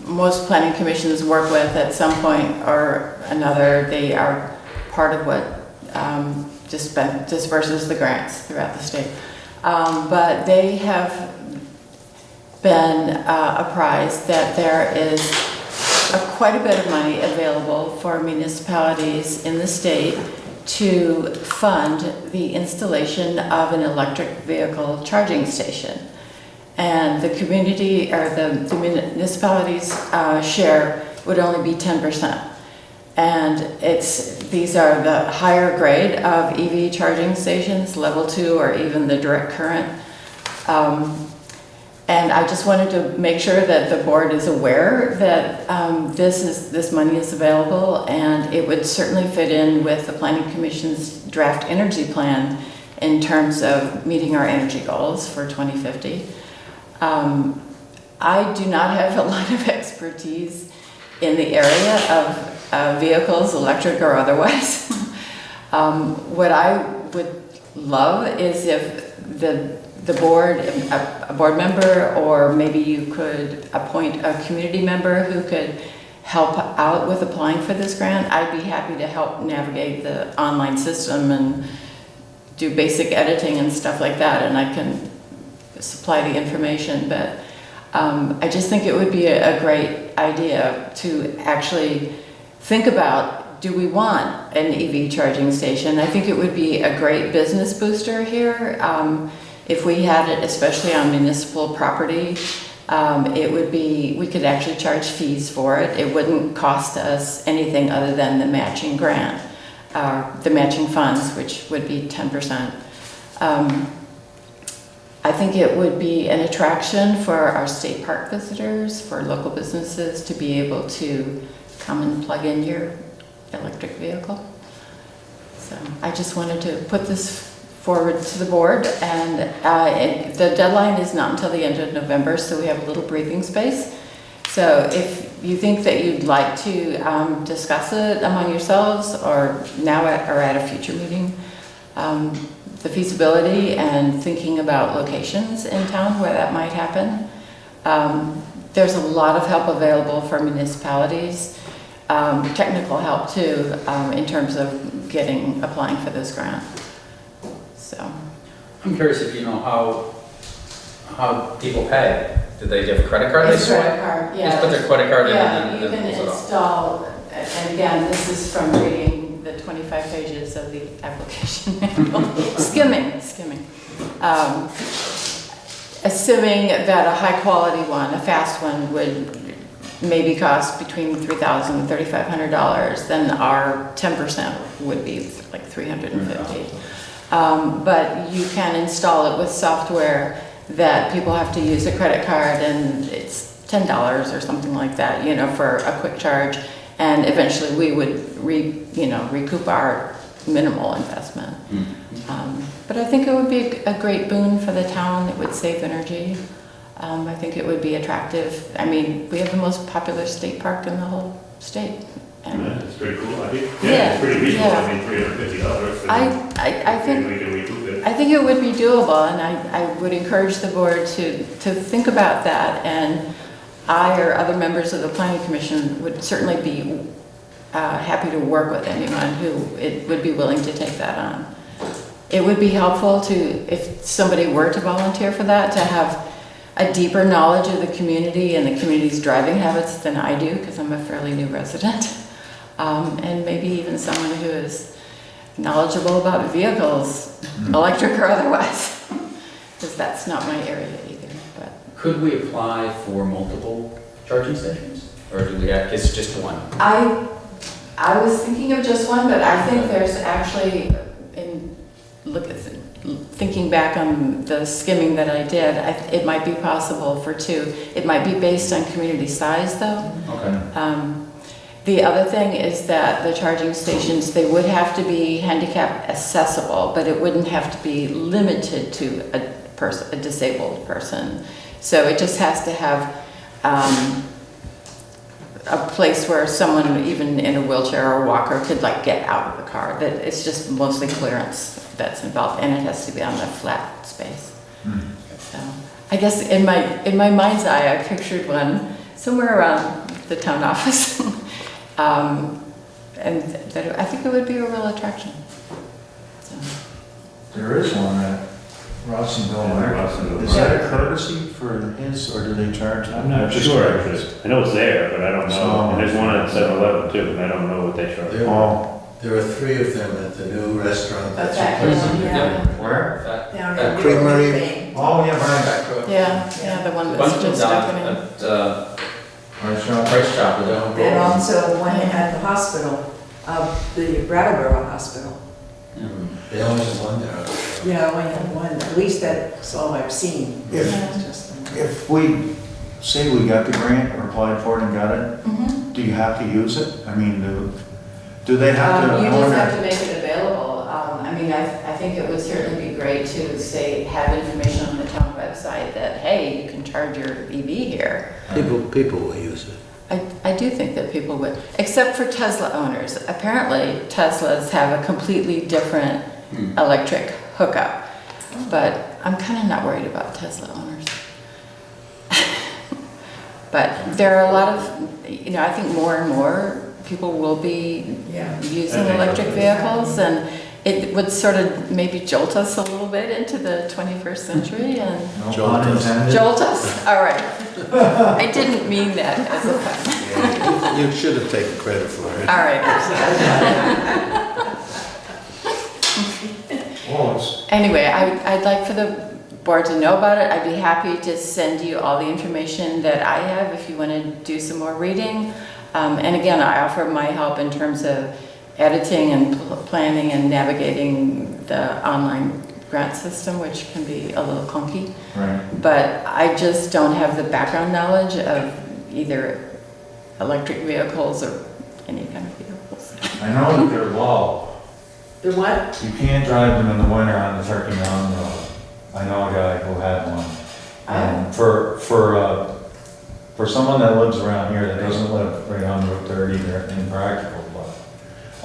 Speaker 9: most planning commissions work with at some point or another. They are part of what disperses the grants throughout the state. But they have been apprised that there is quite a bit of money available for municipalities in the state to fund the installation of an electric vehicle charging station. And the community, or the municipalities' share would only be 10%. And these are the higher grade of EV charging stations, level 2 or even the direct current. And I just wanted to make sure that the board is aware that this money is available, and it would certainly fit in with the Planning Commission's draft energy plan in terms of meeting our energy goals for 2050. I do not have a lot of expertise in the area of vehicles, electric or otherwise. What I would love is if the board, a board member, or maybe you could appoint a community member who could help out with applying for this grant. I'd be happy to help navigate the online system and do basic editing and stuff like that, and I can supply the information, but I just think it would be a great idea to actually think about, do we want an EV charging station? I think it would be a great business booster here. If we had it, especially on municipal property, we could actually charge fees for it. It wouldn't cost us anything other than the matching grant, the matching funds, which would be 10%. I think it would be an attraction for our state park visitors, for local businesses to be able to come and plug in your electric vehicle. So I just wanted to put this forward to the board, and the deadline is not until the end of November, so we have a little breathing space. So if you think that you'd like to discuss it among yourselves, or now or at a future meeting, the feasibility and thinking about locations in town where that might happen. There's a lot of help available for municipalities, technical help too, in terms of applying for this grant. So,
Speaker 3: I'm curious if you know how people pay. Do they give a credit card they
Speaker 9: it's
Speaker 3: swipe?
Speaker 9: credit card, yeah.
Speaker 3: Just put their credit card in
Speaker 9: Yeah,
Speaker 3: and
Speaker 9: you
Speaker 3: then
Speaker 9: can
Speaker 3: pulls it off.
Speaker 9: install, and again, this is from reading the 25 pages of the application manual. Skimming. Assuming that a high quality one, a fast one, would maybe cost between $3,000 and $3,500, then our 10% would be like $350. But you can install it with software that people have to use a credit card, and it's $10 or something like that, for a quick charge. And eventually we would recoup our minimal investment. But I think it would be a great boon for the town. It would save energy. I think it would be attractive. I mean, we have the most popular state park in the whole state. And
Speaker 2: Yeah, it's pretty cool. I think,
Speaker 9: Yeah,
Speaker 2: it's pretty reasonable.
Speaker 9: yeah.
Speaker 2: I mean, $350.
Speaker 9: I think
Speaker 2: we can recoup it.
Speaker 9: I think it would be doable, and I would encourage the board to think about that, and I or other members of the Planning Commission would certainly be happy to work with anyone who would be willing to take that on. It would be helpful if somebody were to volunteer for that, to have a deeper knowledge of the community and the community's driving habits than I do, because I'm a fairly new resident, and maybe even someone who is knowledgeable about vehicles, electric or otherwise, because that's not my area either. But
Speaker 3: Could we apply for multiple charging stations? Or do we have, it's just one?
Speaker 9: I was thinking of just one, but I think there's actually, thinking back on the skimming that I did, it might be possible for two. It might be based on community size though.
Speaker 3: Okay.
Speaker 9: The other thing is that the charging stations, they would have to be handicap accessible, but it wouldn't have to be limited to a disabled person. So it just has to have a place where someone, even in a wheelchair or walker, could like get out of the car. That it's just mostly clearance that's involved, and it has to be on the flat space. So I guess in my mind's eye, I pictured one somewhere around the town office, and that I think it would be a real attraction. So.
Speaker 1: There is one at Rossingville.
Speaker 2: Yeah, Rossingville.
Speaker 1: Is that a courtesy for his, or do they charge?
Speaker 6: I'm not
Speaker 1: Just
Speaker 6: sure.
Speaker 1: curious.
Speaker 2: I know it's there, but I don't know.
Speaker 1: So-
Speaker 2: And there's one at 7-Eleven too, and I don't know what they charge.
Speaker 8: There are 3 of them at the new restaurant that's
Speaker 9: Okay.
Speaker 8: replacing the
Speaker 7: Yeah.
Speaker 1: Where?
Speaker 7: Down
Speaker 3: That
Speaker 7: in
Speaker 8: creamery.
Speaker 7: Thing.
Speaker 1: Oh, yeah, right.
Speaker 9: Yeah, the one
Speaker 3: A
Speaker 9: that's
Speaker 3: bunch of
Speaker 9: just
Speaker 3: them
Speaker 9: opening.
Speaker 3: down at,
Speaker 1: Price Chopper.
Speaker 3: Price Chopper, down in
Speaker 7: And
Speaker 3: Brooklyn.
Speaker 7: also one at the hospital, the Brattleboro Hospital.
Speaker 8: They only have one there.
Speaker 7: Yeah, I only have one, at least that's all I've seen.
Speaker 1: If-
Speaker 7: It's just the one.
Speaker 1: If we, say we got the grant or applied for it and got it,
Speaker 9: Mhm.
Speaker 1: do you have to use it? I mean, do they have to?
Speaker 9: You
Speaker 1: I
Speaker 9: just
Speaker 1: wonder-
Speaker 9: have to make it available. I mean, I think it would certainly be great to say, have information on the town website that, hey, you can charge your EV here.
Speaker 8: People will use it.
Speaker 9: I do think that people would, except for Tesla owners. Apparently Teslas have a completely different electric hookup, but I'm kind of not worried about Tesla owners. But there are a lot of, I think more and more people will be
Speaker 7: Yeah.
Speaker 9: using electric vehicles, and it would sort of maybe jolt us a little bit into the 21st century and
Speaker 1: No pun intended.
Speaker 9: jolt us, all right. I didn't mean that as a pun.
Speaker 8: You should have taken credit for it.
Speaker 9: All right.
Speaker 1: Well, it's-
Speaker 9: Anyway, I'd like for the board to know about it. I'd be happy to send you all the information that I have if you want to do some more reading. And again, I offer my help in terms of editing and planning and navigating the online grant system, which can be a little clunky.
Speaker 1: Right.
Speaker 9: But I just don't have the background knowledge of either electric vehicles or any kind of vehicles.
Speaker 1: I know that they're low.
Speaker 7: The what?
Speaker 1: You can't drive them in the winter on the Turkey Mountain Road. I know a guy who had one. And for someone that lives around here that doesn't live right on Route 30, they're impractical, but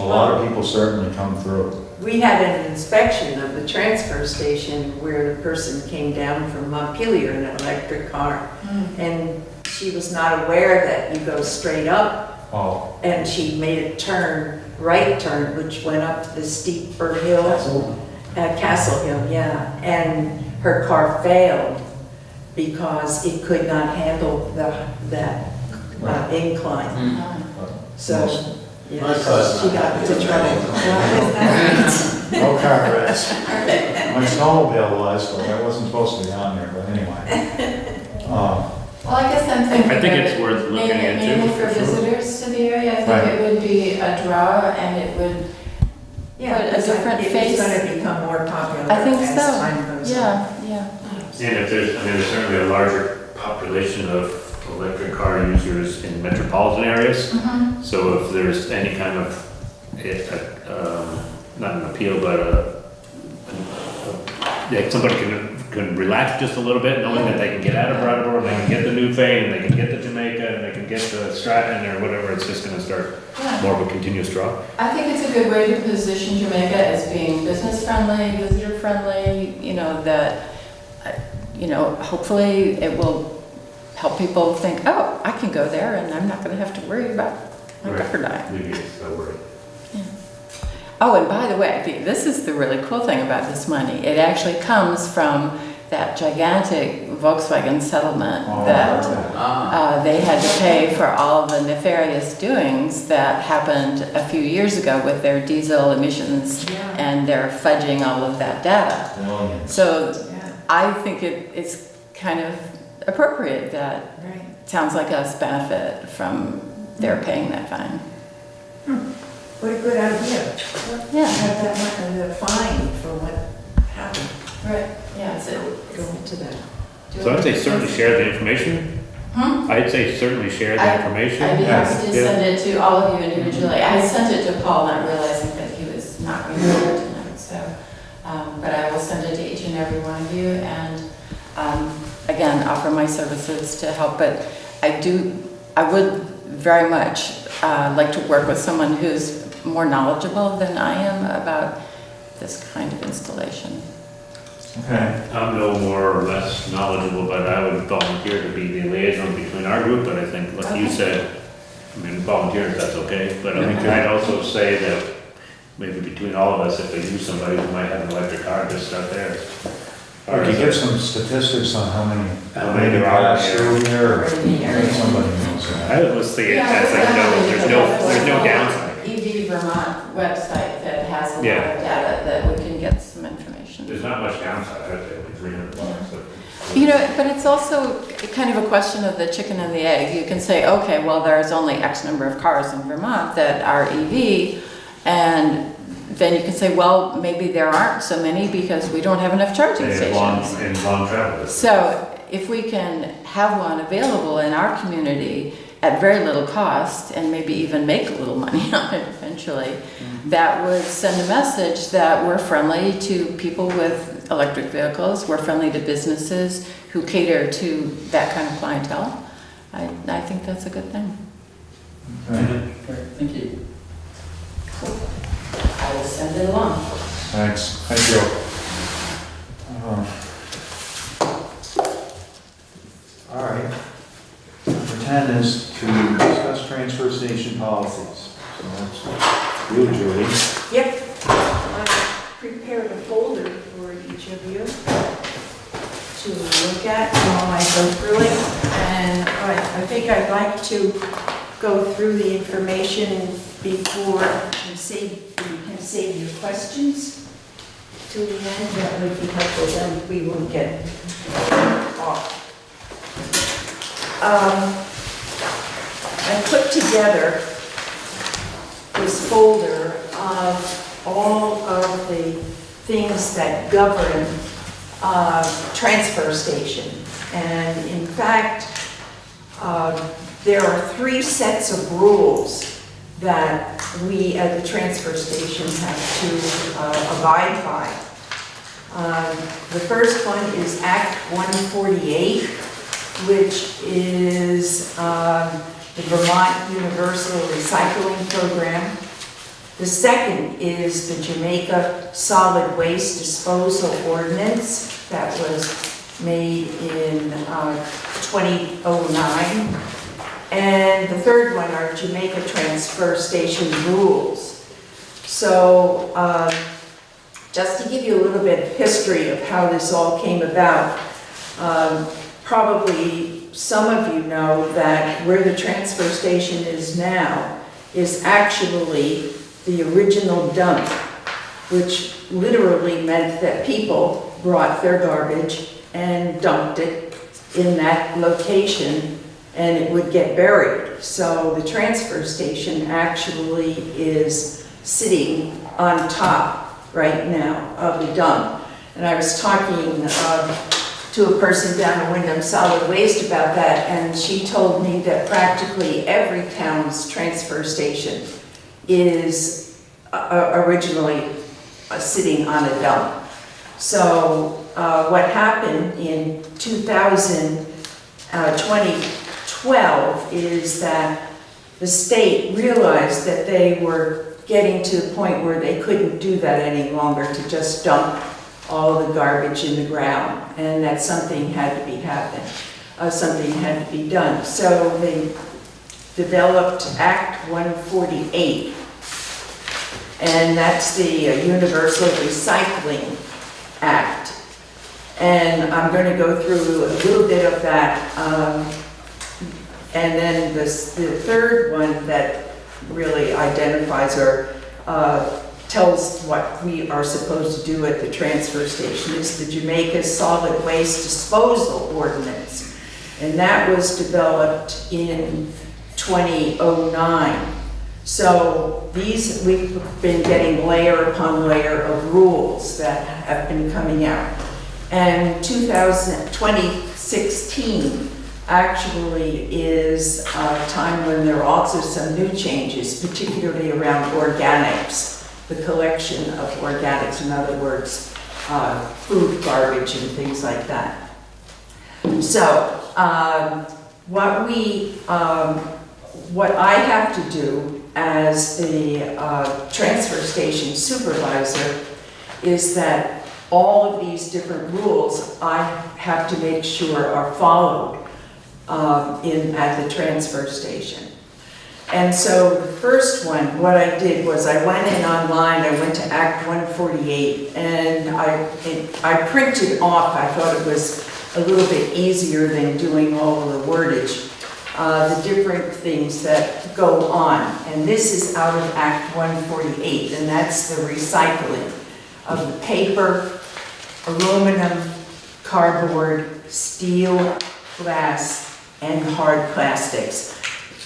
Speaker 1: a lot of people certainly come through.
Speaker 7: We had an inspection of the transfer station where the person came down from Montpelier in an electric car. And she was not aware that you go straight up,
Speaker 1: Oh,
Speaker 7: and she made a turn, right turn, which went up to the steeper hill. Castle Hill, yeah. And her car failed because it could not handle that incline. So, yeah,
Speaker 8: My car's
Speaker 7: she
Speaker 8: not
Speaker 7: got
Speaker 8: happy
Speaker 7: into
Speaker 8: with
Speaker 7: trouble.
Speaker 8: that
Speaker 7: What was that?
Speaker 1: no car wrecks. My snowmobile was, but that wasn't supposed to be on there, but anyway.
Speaker 9: Well, I guess I'm thinking.
Speaker 2: I think
Speaker 9: of
Speaker 2: it's
Speaker 9: it
Speaker 2: worth looking
Speaker 9: mainly-
Speaker 2: into,
Speaker 9: Mainly for
Speaker 2: for sure.
Speaker 9: visitors to the area, I
Speaker 1: Right.
Speaker 9: think it would be a draw and it would,
Speaker 7: Yeah,
Speaker 9: But a different
Speaker 7: it's
Speaker 9: face.
Speaker 7: going to become more popular
Speaker 9: I think
Speaker 7: as
Speaker 9: so.
Speaker 7: time goes on.
Speaker 9: Yeah, yeah.
Speaker 2: And if there's certainly a larger population of electric car users in metropolitan areas.
Speaker 9: Mhm.
Speaker 2: So if there's any kind of, not an appeal, but yeah, somebody can relax just a little bit, knowing that they can get out of Brattleboro, they can get the new thing, and they can get to Jamaica, and they can get to Stratton or whatever, it's just gonna start
Speaker 9: Yeah.
Speaker 2: more of a continuous draw.
Speaker 9: I think it's a good way to position Jamaica as being business friendly, visitor friendly, hopefully it will help people think, oh, I can go there and I'm not gonna have to worry about my
Speaker 2: Right.
Speaker 9: car dying.
Speaker 2: Maybe it's so worried.
Speaker 9: Oh, and by the way, I think this is the really cool thing about this money. It actually comes from that gigantic Volkswagen settlement
Speaker 1: Oh,
Speaker 9: that
Speaker 3: Ah,
Speaker 9: they had to pay for all the nefarious doings that happened a few years ago with their diesel emissions
Speaker 7: Yeah.
Speaker 9: and their fudging all of that data.
Speaker 1: Millions.
Speaker 9: So
Speaker 7: Yeah,
Speaker 9: I think it's kind of appropriate that
Speaker 7: right.
Speaker 9: towns like us benefit from their paying that fine.
Speaker 7: What a good idea.
Speaker 9: Yeah,
Speaker 7: Have that one, the fine for what happened,
Speaker 9: right, yeah, it's
Speaker 7: go into that.
Speaker 2: So I'd say certainly share the information. I'd say certainly share the information.
Speaker 9: I'd be happy to
Speaker 2: Yeah.
Speaker 9: send it to all of you individually. I sent it to Paul, not realizing that he was not going to be here tonight, so. But I will send it to each and every one of you and, again, offer my services to help. But I would very much like to work with someone who's more knowledgeable than I am about this kind of installation.
Speaker 1: Okay,
Speaker 2: I'm no more or less knowledgeable, but I would volunteer to be the liaison between our group, but I think, like you
Speaker 9: Okay.
Speaker 2: said, I mean, volunteer if that's okay, but
Speaker 1: Okay.
Speaker 2: I'd also say that maybe between all of us, if they knew somebody who might have an electric car, just start there.
Speaker 1: or you get some statistics on how many
Speaker 2: there are
Speaker 1: pass through here, or
Speaker 7: in the area.
Speaker 1: somebody knows that.
Speaker 2: I was thinking, that's like, there's no downside.
Speaker 9: EV Vermont website that has a lot
Speaker 2: Yeah.
Speaker 9: of data that we can get some information.
Speaker 2: There's not much downside, I'd say, like $300.
Speaker 9: You know, but it's also kind of a question of the chicken and the egg. You can say, okay, well, there's only X number of cars in Vermont that are EV, and then you can say, well, maybe there aren't so many because we don't have enough charging
Speaker 2: They have long,
Speaker 9: stations.
Speaker 2: and long travel.
Speaker 9: So if we can have one available in our community at very little cost and maybe even make a little money on it eventually, that would send a message that we're friendly to people with electric vehicles, we're friendly to businesses who cater to that kind of clientele. I think that's a good thing.
Speaker 1: Okay,
Speaker 6: Thank you.
Speaker 9: I will send it along.
Speaker 1: thanks, thank you. All right. Number 10 is to discuss transfer station policies. So that's you, Judy.
Speaker 4: Yep. I prepared a folder for each of you to look at while I go through it. And I think I'd like to go through the information before you can save your questions to the end. That would be helpful, then we won't get off. I put together this folder of all of the things that govern transfer station. And in fact, there are 3 sets of rules that we at the transfer station have to abide by. The first one is Act 148, which is the Vermont Universal Recycling Program. The second is the Jamaica Solid Waste Disposal Ordinance that was made in 2009. And the third one are Jamaica Transfer Station rules. So just to give you a little bit of history of how this all came about, probably some of you know that where the transfer station is now is actually the original dump, which literally meant that people brought their garbage and dumped it in that location and it would get buried. So the transfer station actually is sitting on top right now of the dump. And I was talking to a person down at Wyndham Solid Waste about that, and she told me that practically every town's transfer station is originally sitting on a dump. So what happened in 2012 is that the state realized that they were getting to the point where they couldn't do that any longer, to just dump all the garbage in the ground, and that something had to be something had to be done. So they developed Act 148, and that's the Universal Recycling Act. And I'm going to go through a little bit of that, and then the third one that really identifies or tells what we are supposed to do at the transfer station is the Jamaica Solid Waste Disposal Ordinance. And that was developed in 2009. So these, we've been getting layer upon layer of rules that have been coming out. And 2016 actually is a time when there are also some new changes, particularly around organics, the collection of organics, in other words, food garbage and things like that. So what we what I have to do as the transfer station supervisor is that all of these different rules I have to make sure are followed at the transfer station. And so the first one, what I did was I went in online, I went to Act 148, and I printed off, I thought it was a little bit easier than doing all of the wordage, the different things that go on. And this is out of Act 148, and that's the recycling of the paper, aluminum, cardboard, steel, glass, and hard plastics.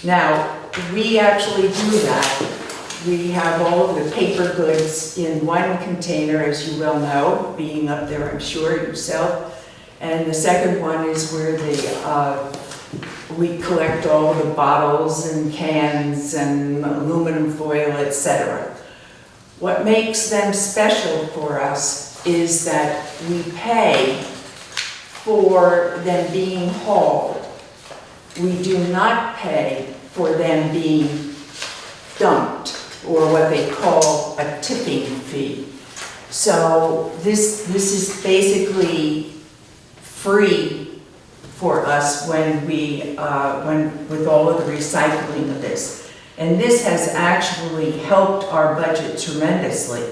Speaker 4: Now, we actually do that. We have all of the paper goods in one container, as you well know, being up there, I'm sure, yourself. And the second one is where we collect all the bottles and cans and aluminum foil, etc. What makes them special for us is that we pay for them being hauled. We do not pay for them being dumped, or what they call a tipping fee. So this is basically free for us when with all of the recycling of this. And this has actually helped our budget tremendously,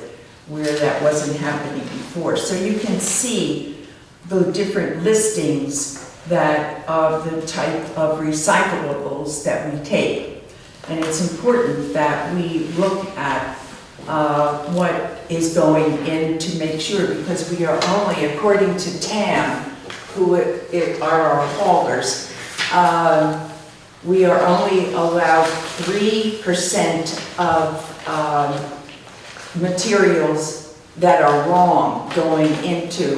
Speaker 4: where that wasn't happening before. So you can see the different listings that of the type of recyclables that we take. And it's important that we look at what is going in to make sure, because we are only, according to TAM, who are our haulers, we are only allowed 3% of materials that are wrong going into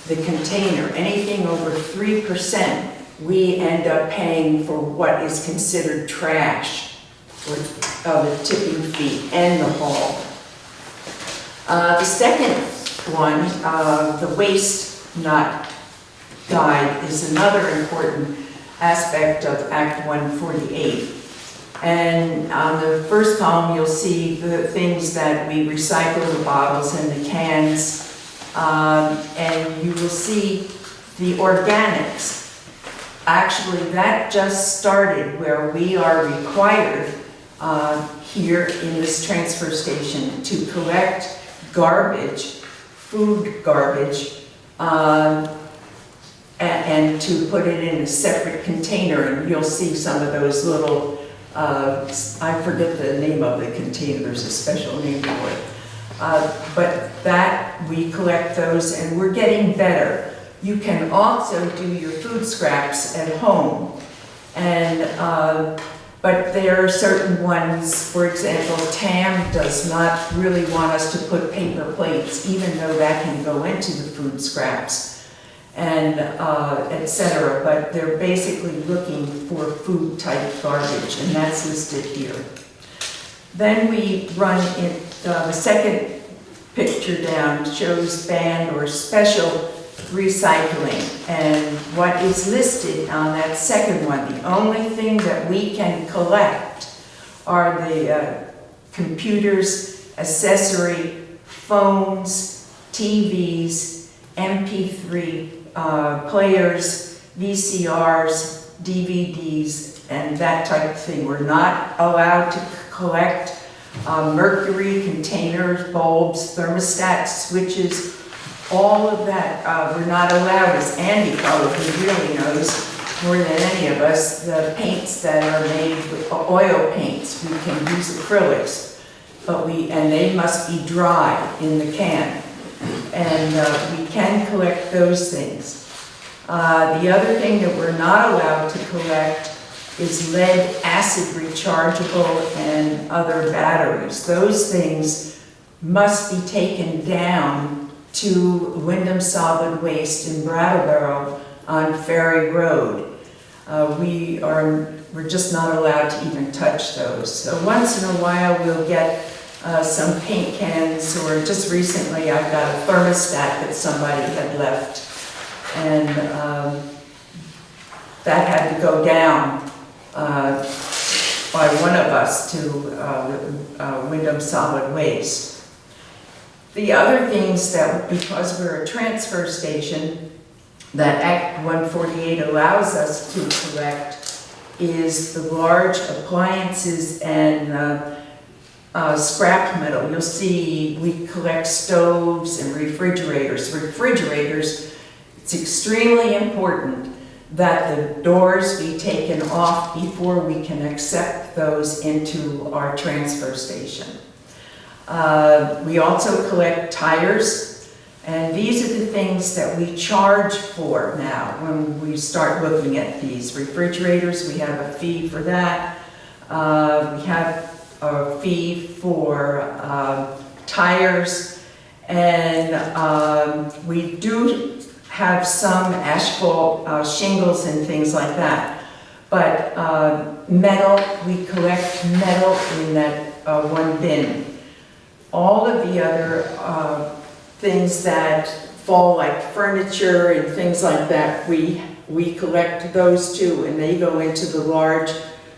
Speaker 4: the container. Anything over 3%, we end up paying for what is considered trash, of the tipping fee and the haul. The second one, the waste not guide, is another important aspect of Act 148. And on the first column, you'll see the things that we recycle, the bottles and the cans. And you will see the organics. Actually, that just started where we are required here in this transfer station to collect garbage, food garbage, and to put it in a separate container. And you'll see some of those little, I forget the name of the container, there's a special name for it. But that, we collect those, and we're getting better. You can also do your food scraps at home. And, but there are certain ones, for example, TAM does not really want us to put paper plates, even though that can go into the food scraps, and etc. But they're basically looking for food type garbage, and that's listed here. Then we run in, the second picture down shows banned or special recycling, and what is listed on that second one, the only thing that we can collect are the computers, accessory, phones, TVs, MP3 players, VCRs, DVDs, and that type of thing. We're not allowed to collect mercury containers, bulbs, thermostats, switches, all of that. We're not allowed, as Andy probably really knows more than any of us, the paints that are made with oil paints. We can use acrylics, and they must be dry in the can. And we can collect those things. The other thing that we're not allowed to collect is lead acid rechargeable and other batteries. Those things must be taken down to Wyndham Solid Waste in Brattleboro on Ferry Road. We're just not allowed to even touch those. So once in a while we'll get some paint cans, or just recently I got a thermostat that somebody had left, and that had to go down
Speaker 7: by one of us to Wyndham Solid Waste. The other things that, because we're a transfer station, that Act 148 allows us to collect is the large appliances and scrap metal. You'll see we collect stoves and refrigerators. Refrigerators, it's extremely important that the doors be taken off before we can accept those into our transfer station. We also collect tires, and these are the things that we charge for now when we start looking at these. Refrigerators, we have a fee for that. We have a fee for tires, and we do have some asphalt shingles and things like that. But metal, we collect metal in that one bin. All of the other things that fall, like furniture and things like that, we collect those too, and they go into the large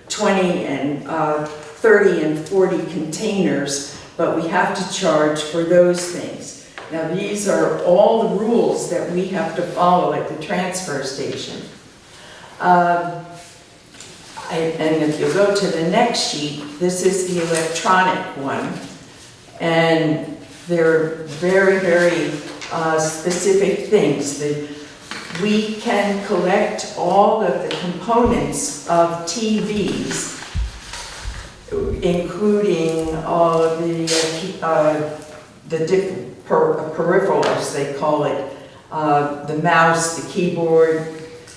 Speaker 7: 20 and 30 and 40 containers, but we have to charge for those things. Now, these are all the rules that we have to follow at the transfer station. And if you go to the next sheet, this is the electronic one. And they're very, very specific things. We can collect all of the components of TVs, including all of the different peripherals, they call it, the mouse, the keyboard,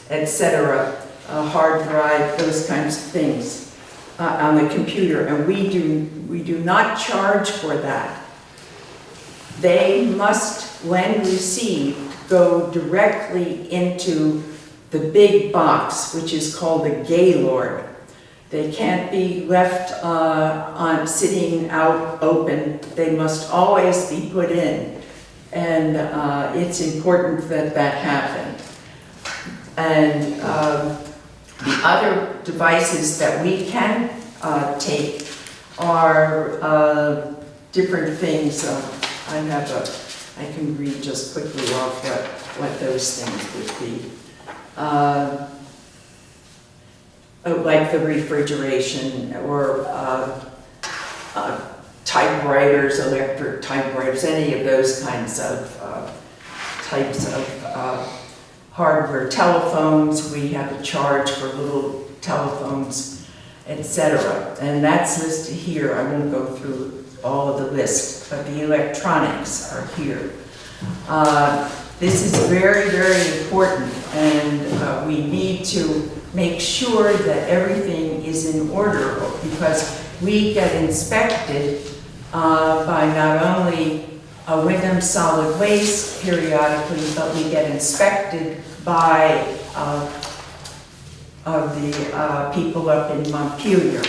Speaker 7: etc., hard drive, those kinds of things on the computer, and we do not charge for that. They must, when received, go directly into the big box, which is called a Gaylord. They can't be left sitting out open. They must always be put in. And it's important that that happen. And the other devices that we can take are different things. I can read just quickly off what those things would be. Like the refrigeration or typewriters, electric typewriters, any of those kinds of types of hardware. Telephones, we have a charge for little telephones, etc. And that's listed here. I won't go through all of the list, but the electronics are here. This is very, very important, and we need to make sure that everything is in order, because we get inspected by not only Wyndham Solid Waste periodically, but we get inspected by the people up in Montpelier.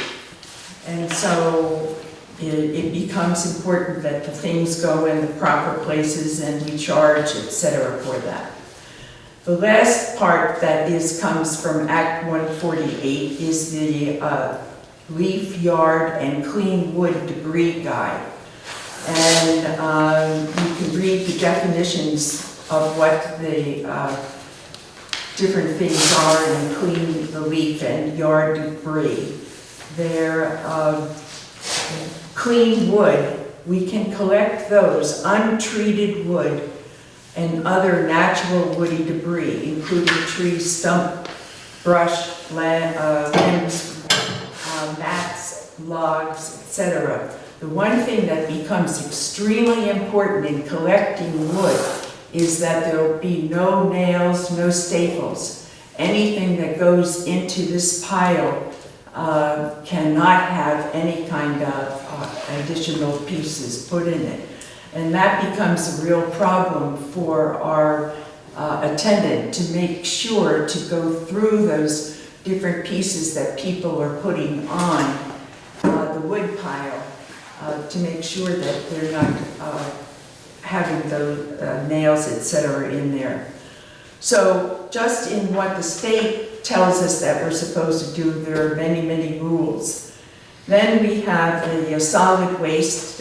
Speaker 7: And so it becomes important that the things go in the proper places and we charge, etc. for that. The last part that comes from Act 148 is the Leaf Yard and Clean Wood Debris Guide. And you can read the definitions of what the different things are in clean the leaf and yard debris. They're clean wood. We can collect those, untreated wood, and other natural woody debris, including tree stump, brush, limbs, mats, logs, etc. The one thing that becomes extremely important in collecting wood is that there will be no nails, no staples. Anything that goes into this pile cannot have any kind of additional pieces put in it. And that becomes a real problem for our attendant to make sure to go through those different pieces that people are putting on the wood pile to make sure that they're not having the nails, etc. in there. So just in what the state tells us that we're supposed to do, there are many, many rules.
Speaker 4: Then we have the solid waste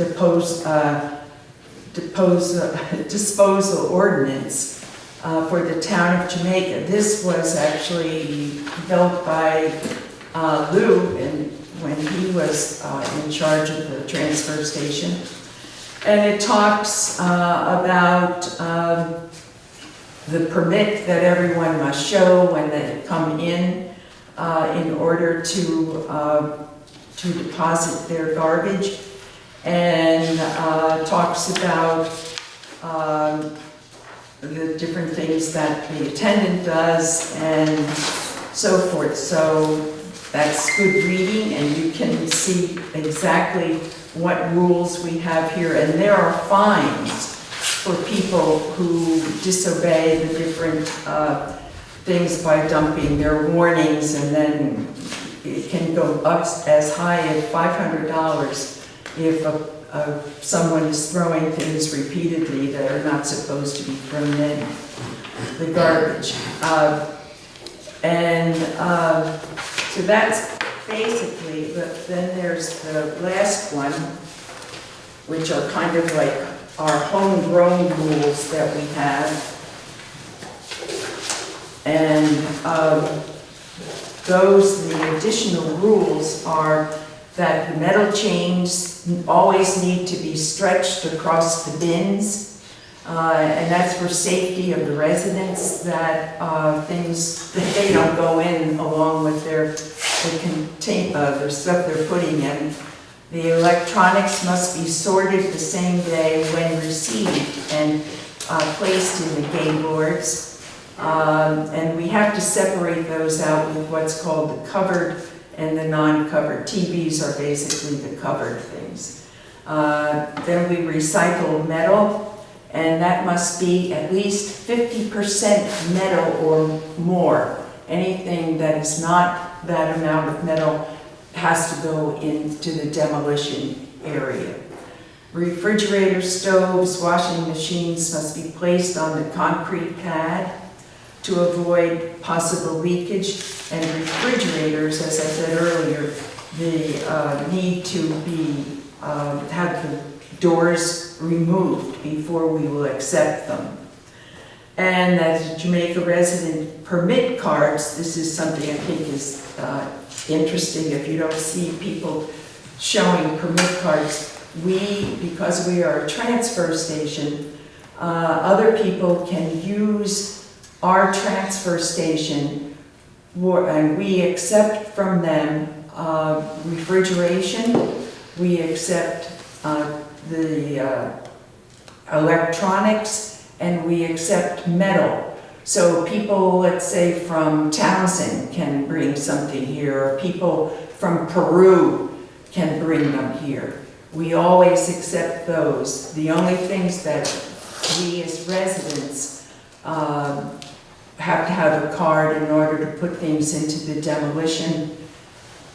Speaker 4: disposal ordinance for the town of Jamaica. This was actually developed by Lou when he was in charge of the transfer station. And it talks about the permit that everyone must show when they come in order to deposit their garbage, and talks about the different things that the attendant does and so forth. So that's good reading, and you can see exactly what rules we have here. And there are fines for people who disobey the different things by dumping. There are warnings, and then it can go up as high as $500 if someone is throwing things repeatedly that are not supposed to be thrown in the garbage. So that's basically, but then there's the last one, which are kind of like our homegrown rules that we have. And the additional rules are that the metal chains always need to be stretched across the bins. And that's for safety of the residents, that things, that they don't go in along with their stuff they're putting in. The electronics must be sorted the same day when received and placed in the game boards. And we have to separate those out with what's called the covered and the non-covered. TVs are basically the covered things. Then we recycle metal, and that must be at least 50% metal or more. Anything that is not that amount of metal has to go into the demolition area. Refrigerator stoves, washing machines must be placed on the concrete pad to avoid possible leakage, and refrigerators, as I said earlier, they need to be have the doors removed before we will accept them. And as Jamaica resident permit cards, this is something I think is interesting. If you don't see people showing permit cards, because we are a transfer station, other people can use our transfer station, and we accept from them refrigeration, we accept the electronics, and we accept metal. So people, let's say from Townsend, can bring something here, or people from Peru can bring them here. We always accept those. The only things that we as residents have to have a card in order to put things into the demolition,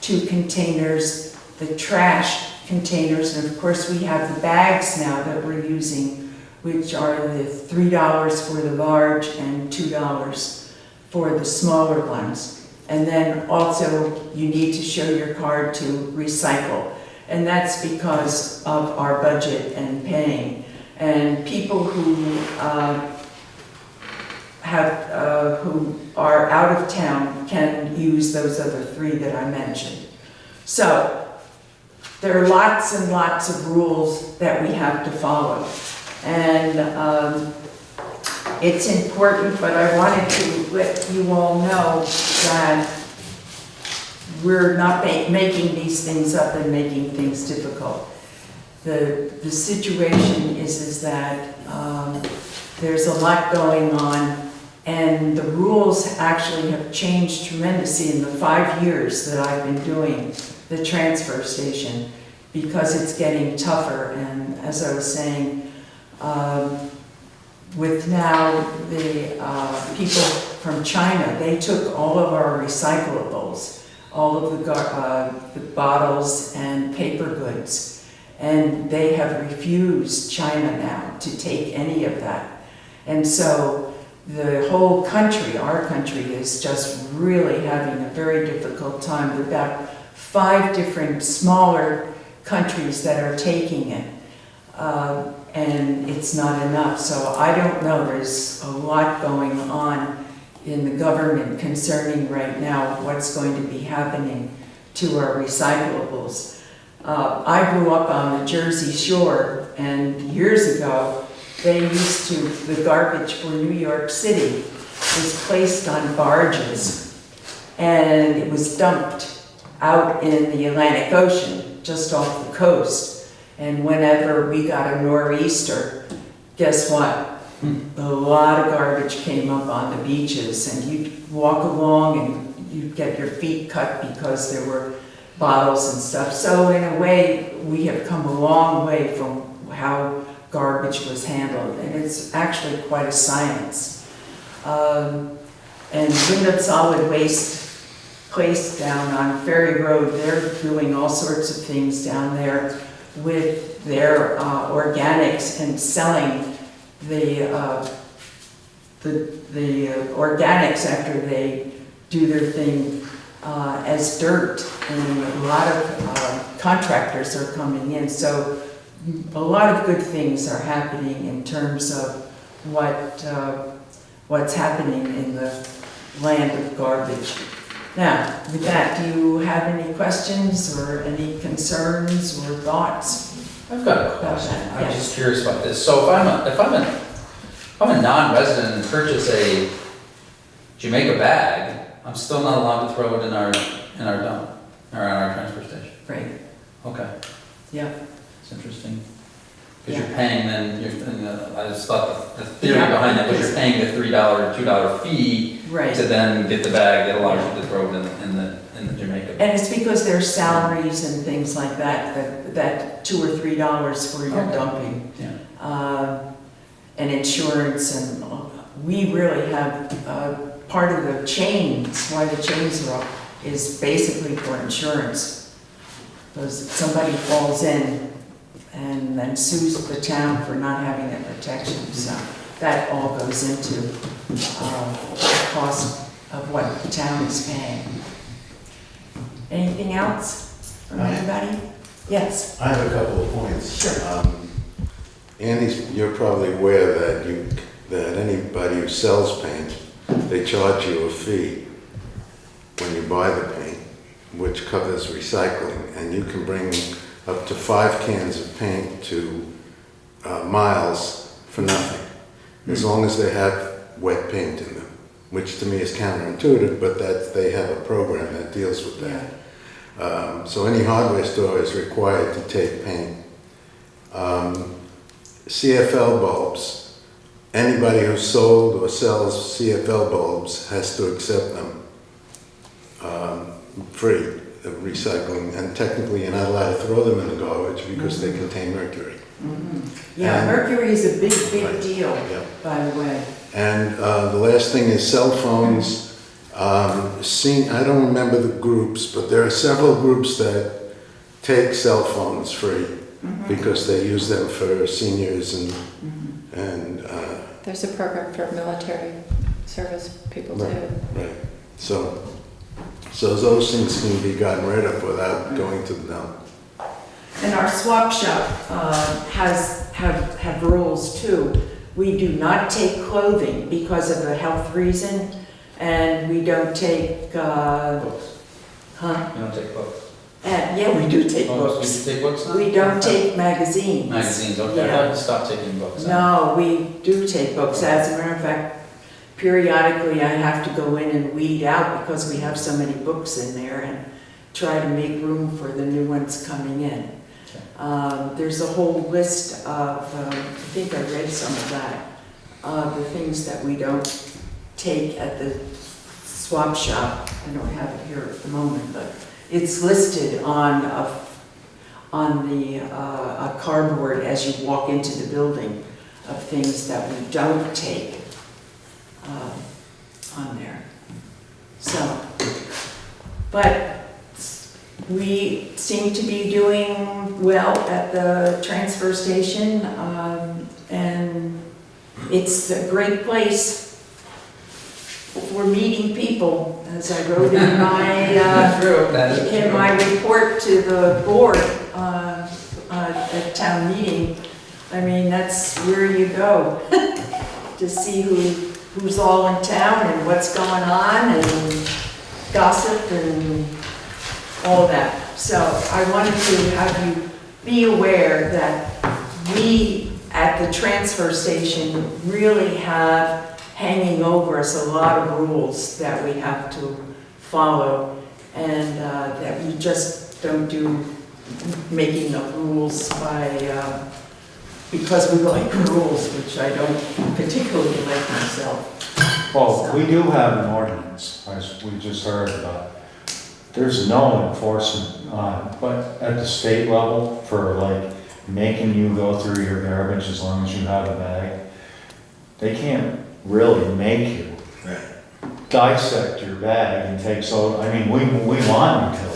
Speaker 4: 2 containers, the trash containers, and of course we have the bags now that we're using, which are the $3 for the large and $2 for the smaller ones. And then also you need to show your card to recycle. And that's because of our budget and paying. And people who who are out of town can use those other 3 that I mentioned. So there are lots and lots of rules that we have to follow. And it's important, but I wanted to let you all know that we're not making these things up and making things difficult. The situation is that there's a lot going on, and the rules actually have changed tremendously in the 5 years that I've been doing the transfer station, because it's getting tougher. And as I was saying, with now the people from China, they took all of our recyclables, all of the bottles and paper goods, and they have refused China now to take any of that. And so the whole country, our country, is just really having a very difficult time. About 5 different smaller countries that are taking it. And it's not enough, so I don't know, there's a lot going on in the government concerning right now what's going to be happening to our recyclables. I grew up on the Jersey Shore, and years ago, the garbage for New York City was placed on barges, and it was dumped out in the Atlantic Ocean, just off the coast. And whenever we got a nor'easter, guess what? A lot of garbage came up on the beaches, and you'd walk along and you'd get your feet cut because there were bottles and stuff. So in a way, we have come a long way from how garbage was handled, and it's actually quite a science. And Wyndham Solid Waste Place down on Ferry Road, they're doing all sorts of things down there with their organics and selling the organics after they do their thing as dirt, and a lot of contractors are coming in. So a lot of good things are happening in terms of what's happening in the land of garbage. Now, with that, do you have any questions or any concerns or thoughts?
Speaker 3: I've got a question. I'm
Speaker 4: Yes.
Speaker 3: just curious about this. So if I'm a non-resident and purchase a Jamaica bag, I'm still not allowed to throw it in our dump or on our transfer station.
Speaker 4: Right,
Speaker 3: Okay,
Speaker 4: yeah.
Speaker 3: it's interesting. Because
Speaker 4: Yeah.
Speaker 3: you're paying I just thought the theory
Speaker 4: Yeah,
Speaker 3: behind that was
Speaker 4: because-
Speaker 3: you're paying the $3 or $2 fee
Speaker 4: Right.
Speaker 3: to then get the bag that allows you to throw it in the Jamaica bag.
Speaker 4: And it's because there's salaries and things like that $2 or $3 for your
Speaker 3: Okay.
Speaker 4: dumping.
Speaker 3: Yeah.
Speaker 4: And insurance, and we really have, part of the chains, why the chains are up, is basically for insurance. Because if somebody falls in and then sues the town for not having that protection, so that all goes into the cost of what the town is paying. Anything else from anybody? Yes.
Speaker 8: I have a couple of points.
Speaker 4: Sure.
Speaker 8: Andy's, you're probably aware that anybody who sells paint, they charge you a fee when you buy the paint, which covers recycling, and you can bring up to 5 cans of paint to Miles for nothing, as long as they have wet paint in them, which to me is counterintuitive, but they have a program that deals with that. So any hardware store is required to take paint. CFL bulbs, anybody who sold or sells CFL bulbs has to accept them free of recycling, and technically you're not allowed to throw them in the garbage because they contain mercury.
Speaker 4: Yeah,
Speaker 8: And-
Speaker 4: mercury is a big
Speaker 8: Right.
Speaker 4: deal,
Speaker 8: Yeah.
Speaker 4: by the way.
Speaker 8: And the last thing is cell phones. I don't remember the groups, but there are several groups that take cell phones free because they use them for seniors and
Speaker 9: There's a program for military service people
Speaker 8: Right.
Speaker 9: too.
Speaker 8: right. So those things can be gotten rid of without going to the dump.
Speaker 4: And our swap shop have rules too. We do not take clothing because of a health reason, and we don't take,
Speaker 3: Books.
Speaker 4: huh?
Speaker 3: You don't take books.
Speaker 4: Yeah, we do take
Speaker 3: Oh,
Speaker 4: books.
Speaker 3: You take books now?
Speaker 4: We don't take magazines.
Speaker 3: Magazines, okay. I
Speaker 4: Yeah.
Speaker 3: thought you stopped taking books.
Speaker 4: No, we do take books. As a matter of fact, periodically I have to go in and weed out because we have so many books in there and try to make room for the new ones coming in. There's a whole list of, I think I read some of that, the things that we don't take at the swap shop. I don't have it here at the moment, but it's listed on a cardboard as you walk into the building of things that we don't take on there. So, but we seem to be doing well at the transfer station, and it's a great place we're meeting people, as I wrote in my,
Speaker 3: True, that is
Speaker 4: in
Speaker 3: true.
Speaker 4: my report to the board at town meeting. I mean, that's where you go to see who's all in town and what's going on and gossip and all that. So I wanted to have you be aware that we at the transfer station really have hanging over us a lot of rules that we have to follow, and that we just don't do making up rules by, because we like rules, which I don't particularly like myself.
Speaker 1: Well, we do have an ordinance, as we just heard about. There's no enforcement on it, but at the state level, for like making you go through your garbage as long as you have a bag, they can't really make you dissect your bag and take, so, I mean, we want you to,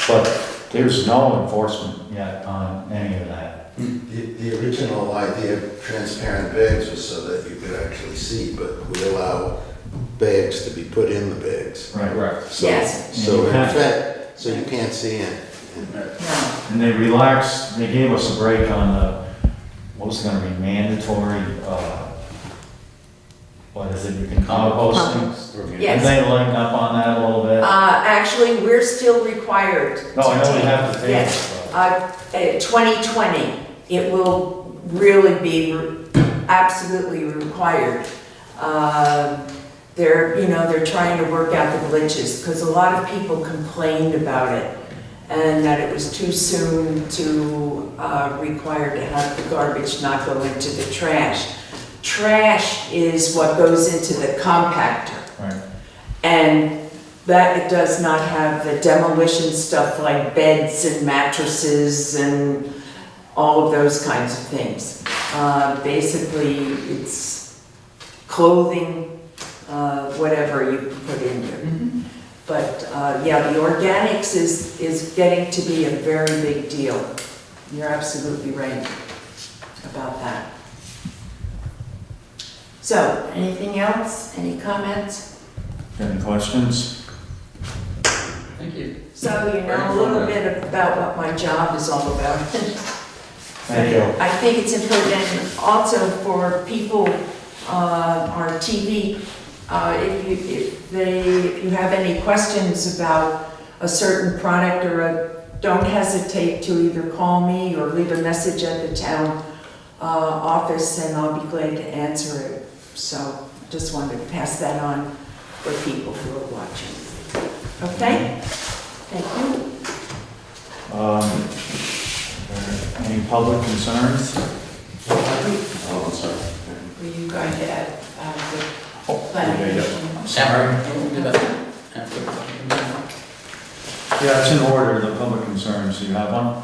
Speaker 1: but there's no enforcement yet on any of that.
Speaker 8: The original idea of transparent bags was so that you could actually see, but we allow bags to be put in the bags.
Speaker 2: Right.
Speaker 8: So-
Speaker 4: Yes.
Speaker 8: So in
Speaker 1: Yeah.
Speaker 8: effect, so you can't see in.
Speaker 4: No.
Speaker 1: And they relaxed, they gave us a break on the, what was gonna be mandatory, what is it, you can compost things?
Speaker 4: Yes.
Speaker 1: And they lighten up on that a little bit?
Speaker 4: Actually, we're still required to
Speaker 1: No, I know we
Speaker 4: take-
Speaker 1: have to take it,
Speaker 4: Yes.
Speaker 1: but
Speaker 4: 2020, it will really be absolutely required. They're trying to work out the glitches, because a lot of people complained about it, and that it was too soon to require to have the garbage not go into the trash. Trash is what goes into the compactor.
Speaker 1: right.
Speaker 4: And that it does not have the demolition stuff like beds and mattresses and all of those kinds of things. Basically, it's clothing, whatever you put in there. But yeah, the organics is getting to be a very big deal. You're absolutely right about that. So, anything else? Any comments?
Speaker 1: Any questions?
Speaker 3: Thank you.
Speaker 4: So you know a little bit about what my job is all about.
Speaker 1: Thank you.
Speaker 4: I think it's important also for people on TV, if you have any questions about a certain product don't hesitate to either call me or leave a message at the town office, and I'll be glad to answer it. So just wanted to pass that on for people who are watching. Okay? Thank you.
Speaker 1: Any public concerns?
Speaker 8: Oh, sorry.
Speaker 9: Were you going to add the
Speaker 1: Oh,
Speaker 9: planning
Speaker 1: yeah,
Speaker 9: commission?
Speaker 3: Sorry. We'll do that after.
Speaker 1: Yeah, it's in order, the public concerns. Do you have one?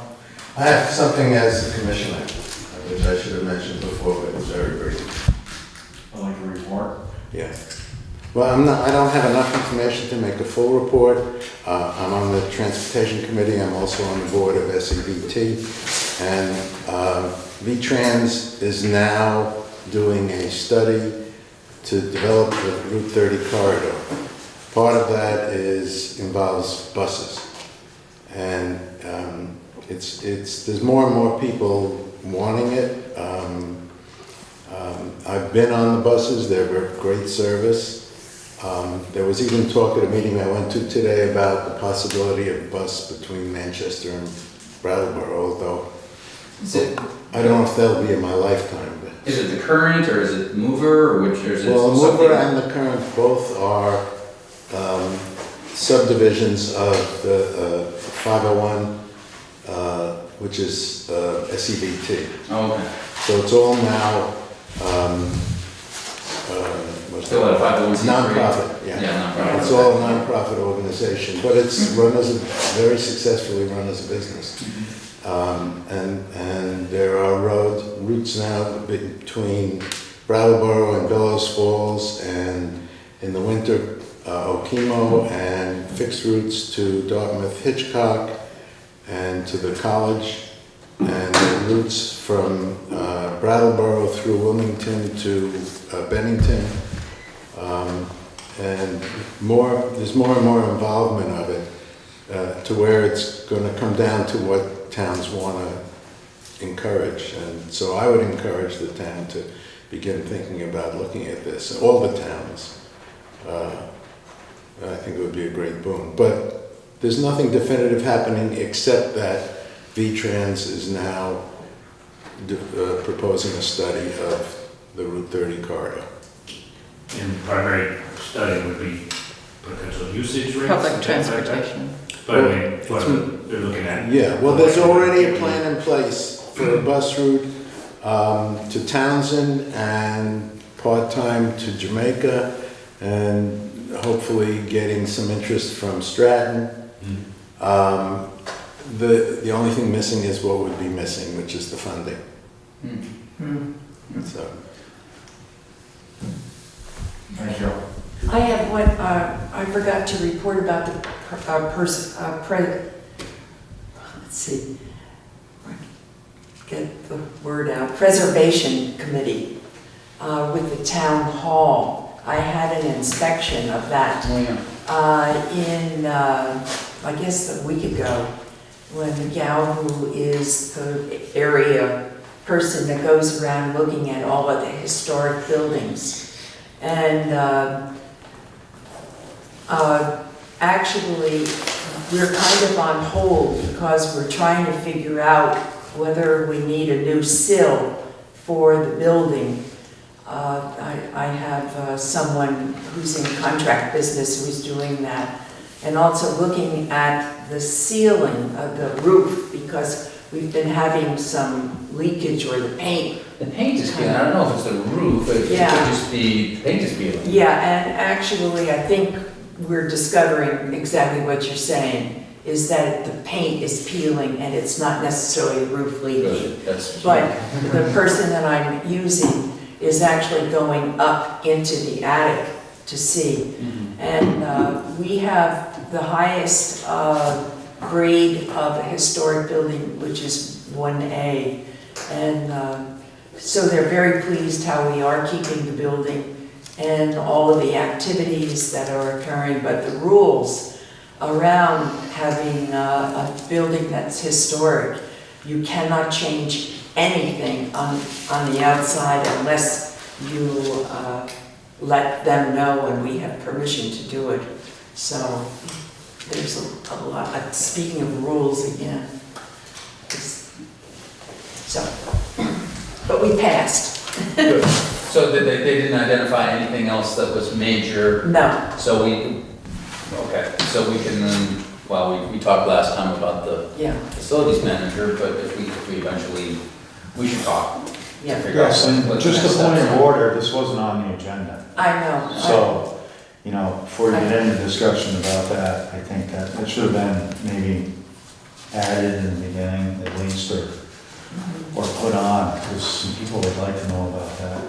Speaker 8: I have something as a commissioner, which I should have mentioned before, but it's very brief.
Speaker 1: I'd like a report.
Speaker 8: Yeah. Well, I don't have enough information to make a full report. I'm on the Transportation Committee. I'm also on the board of SEVT. And VTrans is now doing a study to develop the Route 30 corridor. Part of that involves buses. And there's more and more people wanting it. I've been on the buses. They're great service. There was even talk at a meeting I went to today about the possibility of a bus between Manchester and Brattleboro, although
Speaker 3: Is it,
Speaker 8: I don't know if that'll be in my lifetime. But
Speaker 3: is it the current, or is it mover, or which, or is it
Speaker 8: well, the
Speaker 3: something?
Speaker 8: Mover and the Current both are subdivisions of the 501, which is SEVT.
Speaker 3: Oh, okay.
Speaker 8: So it's all now
Speaker 3: Still at a 501c3?
Speaker 8: nonprofit, yeah.
Speaker 3: Yeah, nonprofit.
Speaker 8: It's all a nonprofit organization, but it's very successfully run as a business. And there are routes now between Brattleboro and Bellows Falls, and in the winter, Okemo, and fixed routes to Dartmouth Hitchcock and to the college, and routes from Brattleboro through Wilmington to Bennington. and there's more and more involvement of it, to where it's gonna come down to what towns wanna encourage. And so I would encourage the town to begin thinking about looking at this, all the towns. I think it would be a great boon. But there's nothing definitive happening except that V-Trans is now proposing a study of the Route 30 corridor.
Speaker 2: And the primary study would be potential usage rates?
Speaker 9: Public
Speaker 2: and things like that?
Speaker 9: transportation.
Speaker 2: But I mean, what they're looking at.
Speaker 8: Yeah, well, there's already a plan in place for a bus route to Townsend and part-time to Jamaica, and hopefully getting some interest from Stratton. The only thing missing is what would be missing, which is the funding. So.
Speaker 1: Thank you.
Speaker 7: I have one, I forgot to report about the, let's see, get the word out, Preservation Committee with the Town Hall. I had an inspection of that in, I guess a week ago, when the gal who is the area person that goes around looking at all of the historic buildings. And actually, we're kind of on hold because we're trying to figure out whether we need a new sill for the building. I have someone who's in contract business who's doing that. And also looking at the ceiling of the roof, because we've been having some leakage or the paint.
Speaker 3: The paint is peeling, I don't know if it's the roof, it could
Speaker 7: Yeah.
Speaker 3: just be, the paint is peeling.
Speaker 7: Yeah, and actually, I think we're discovering exactly what you're saying, is that the paint is peeling and it's not necessarily the roof leaking.
Speaker 3: Good, that's.
Speaker 7: But the person that I'm using is actually going up into the attic to see. And we have the highest grade of a historic building, which is 1A. And so they're very pleased how we are keeping the building and all of the activities that are occurring. But the rules around having a building that's historic, you cannot change anything on the outside unless you let them know and we have permission to do it. So there's a lot, speaking of rules again. So, but we passed.
Speaker 3: So they didn't identify anything else that was major?
Speaker 7: No.
Speaker 3: So okay, so we can, well, we talked last time about the facilities manager, but if we eventually, we should talk.
Speaker 7: Yeah.
Speaker 1: Yes, and
Speaker 3: what the
Speaker 1: just
Speaker 3: next
Speaker 1: a point
Speaker 3: steps
Speaker 1: of
Speaker 3: are.
Speaker 1: order, this wasn't on the agenda.
Speaker 7: I know.
Speaker 1: So, you know, before you get into discussion about that, I think that it should have been maybe added in the beginning at least, or put on, because some people would like to know about that.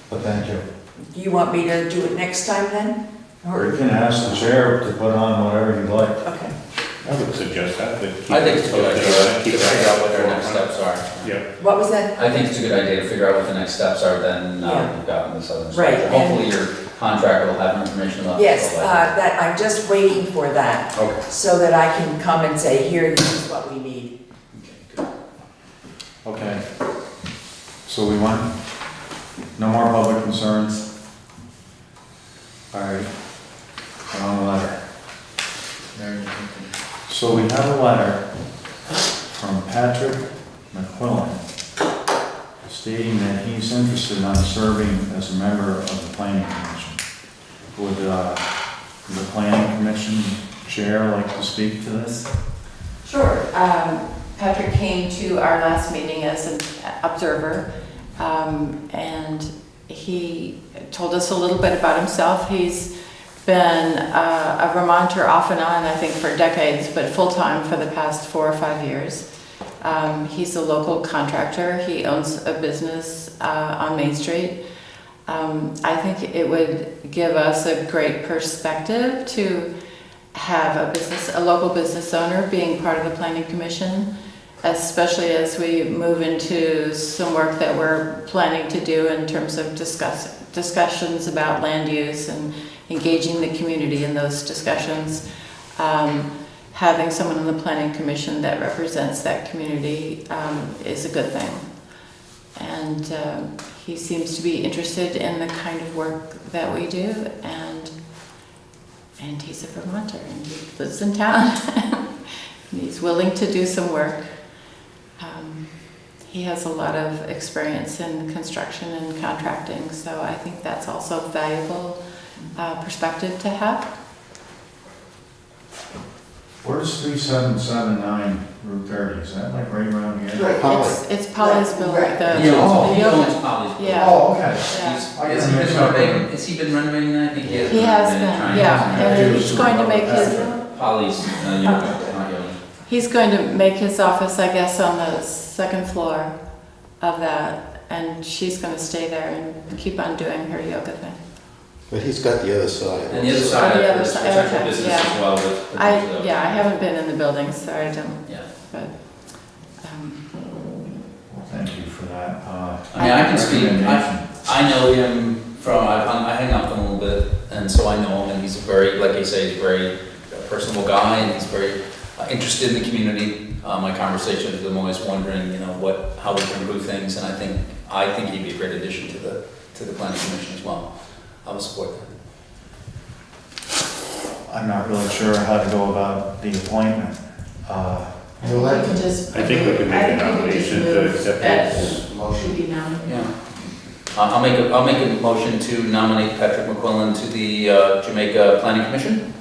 Speaker 1: But thank you.
Speaker 7: Do you want me to do it next time then?
Speaker 1: Or you can ask the chair to put on whatever you'd like.
Speaker 7: Okay.
Speaker 2: I would suggest that. But
Speaker 3: I think it's a good idea to
Speaker 2: keep
Speaker 3: figure out what our next steps are.
Speaker 2: Yeah.
Speaker 7: What was that?
Speaker 3: I think it's a good idea to figure out what the next steps are then now that we've gotten this other
Speaker 7: Right,
Speaker 3: instructor.
Speaker 7: and-
Speaker 3: Hopefully your contractor will have information about.
Speaker 7: Yes,
Speaker 3: all that.
Speaker 7: that, I'm just waiting for that,
Speaker 3: Okay.
Speaker 7: so that I can come and say, here, this is what we need.
Speaker 1: Okay. So we want, no more public concerns? All right. On the letter. So we have a letter from Patrick McQuillan stating that he's interested in serving as a member of the planning commission. Would the planning commission chair like to speak to this?
Speaker 9: Sure. Patrick came to our last meeting as an observer, and he told us a little bit about himself. He's been a Vermonter off and on, I think, for decades, but full-time for the past 4 or 5 years. He's a local contractor. He owns a business on Main Street. I think it would give us a great perspective to have a local business owner being part of the planning commission. especially as we move into some work that we're planning to do in terms of discussions about land use and engaging the community in those discussions. Having someone on the planning commission that represents that community is a good thing. And he seems to be interested in the kind of work that we do, and he's a Vermonter, and he lives in town. And he's willing to do some work. He has a lot of experience in construction and contracting, so I think that's also a valuable perspective to have.
Speaker 1: Where's 3779 Route 30? Is that like right around here?
Speaker 9: It's Polly's building.
Speaker 7: Right.
Speaker 9: The
Speaker 3: He
Speaker 9: yoga-
Speaker 3: owns Polly's.
Speaker 9: Yeah.
Speaker 1: Oh, okay.
Speaker 9: Yeah.
Speaker 3: Has he been renovating, has he been renovating that? I think he has.
Speaker 9: He has
Speaker 3: been
Speaker 9: been,
Speaker 3: trying to-
Speaker 9: yeah, and he's going to make
Speaker 3: Polly's, yoga, not yoga.
Speaker 9: he's going to make his office, I guess, on the second floor of that, and she's going to stay there and keep on doing her yoga thing.
Speaker 8: But he's got the other side.
Speaker 3: And the other side,
Speaker 9: On the other
Speaker 3: there's
Speaker 9: side,
Speaker 3: potential
Speaker 9: okay,
Speaker 3: business
Speaker 9: yeah.
Speaker 3: as well with.
Speaker 9: I haven't been in the building, so I don't,
Speaker 3: Yeah.
Speaker 9: but,
Speaker 1: Well, thank you for that.
Speaker 3: I mean, I can speak,
Speaker 1: recommendation.
Speaker 3: I know him from, I hang out with him a little bit, and so I know him, and he's a very, like you say, he's a very personable guy, and he's very interested in the community. My conversations with him, always wondering, how we can improve things, and I think he'd be a great addition to the planning commission as well. I would support that.
Speaker 1: I'm not really sure how to go about the appointment.
Speaker 2: I think we can make a nomination to accept his
Speaker 9: should be nominated.
Speaker 3: Yeah. I'll make a motion to nominate Patrick McQuillan to the Jamaica Planning Commission,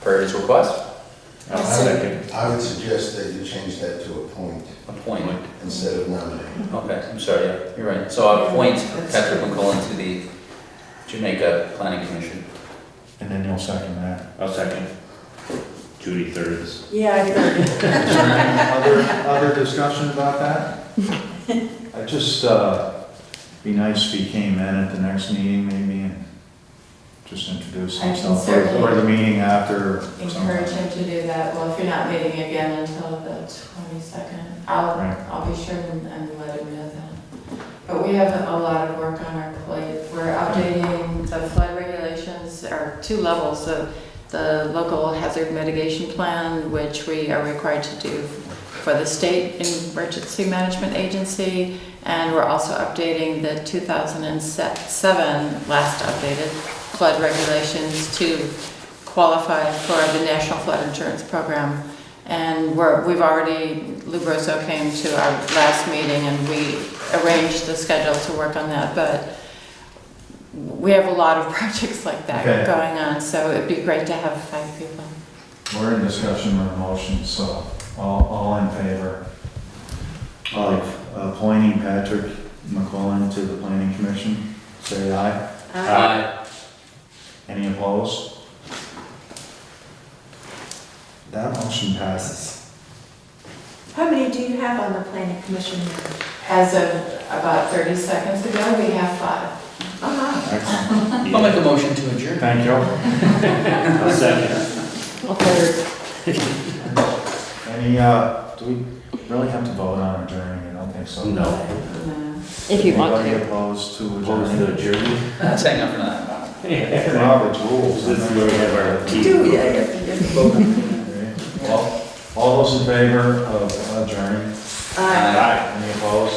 Speaker 3: per his request.
Speaker 1: I'll second.
Speaker 8: I would suggest that you change that to appoint
Speaker 3: Appoint.
Speaker 8: instead of nominate.
Speaker 3: Okay, I'm sorry, yeah, you're right. So I'll appoint Patrick McQuillan to the Jamaica Planning Commission.
Speaker 1: And then you'll second that.
Speaker 2: I'll second. Judy thirds.
Speaker 7: Yeah, I heard it.
Speaker 1: Other discussion about that? I just, be nice if he came in at the next meeting maybe and just introduce
Speaker 9: I can
Speaker 1: himself.
Speaker 9: certainly
Speaker 1: Or the meeting after.
Speaker 9: Encourage him to do that. Well, if you're not meeting again until the 22nd,
Speaker 1: Right.
Speaker 9: I'll be sure and let him know that. But we have a lot of work on our plate. We're updating the flood regulations, or two levels of the local hazard mitigation plan, which we are required to do for the state emergency management agency, and we're also updating the 2007 last updated flood regulations to qualify for the National Flood Insurance Program. And we've already, Lou Grosso came to our last meeting and we arranged the schedule to work on that, but we have a lot of projects like that
Speaker 1: Okay.
Speaker 9: going on, so it'd be great to have 5 people.
Speaker 1: We're in discussion on motions, so all in favor of appointing Patrick McQuillan to the planning commission, say aye.
Speaker 3: Aye.
Speaker 1: Any opposed? That motion passes.
Speaker 7: How many do you have on the planning commission now?
Speaker 9: As of about 30 seconds ago, we have 5.
Speaker 7: Uh-huh.
Speaker 1: Excellent.
Speaker 3: I'll make a motion to adjourn.
Speaker 1: Thank you.
Speaker 2: I'll second.
Speaker 1: Any, do we really have to vote on adjourning? I don't think so.
Speaker 2: No.
Speaker 9: If you want
Speaker 1: Anybody
Speaker 9: to.
Speaker 1: opposed to
Speaker 2: Opposed to
Speaker 1: adjourning?
Speaker 2: adjourning?
Speaker 3: Let's hang up for that.
Speaker 1: Robert's rules.
Speaker 2: This is where we have our tea.
Speaker 7: Do, yeah, you have to get voted.
Speaker 3: Well,
Speaker 1: All those in favor of adjourning?
Speaker 7: Aye.
Speaker 1: Any opposed?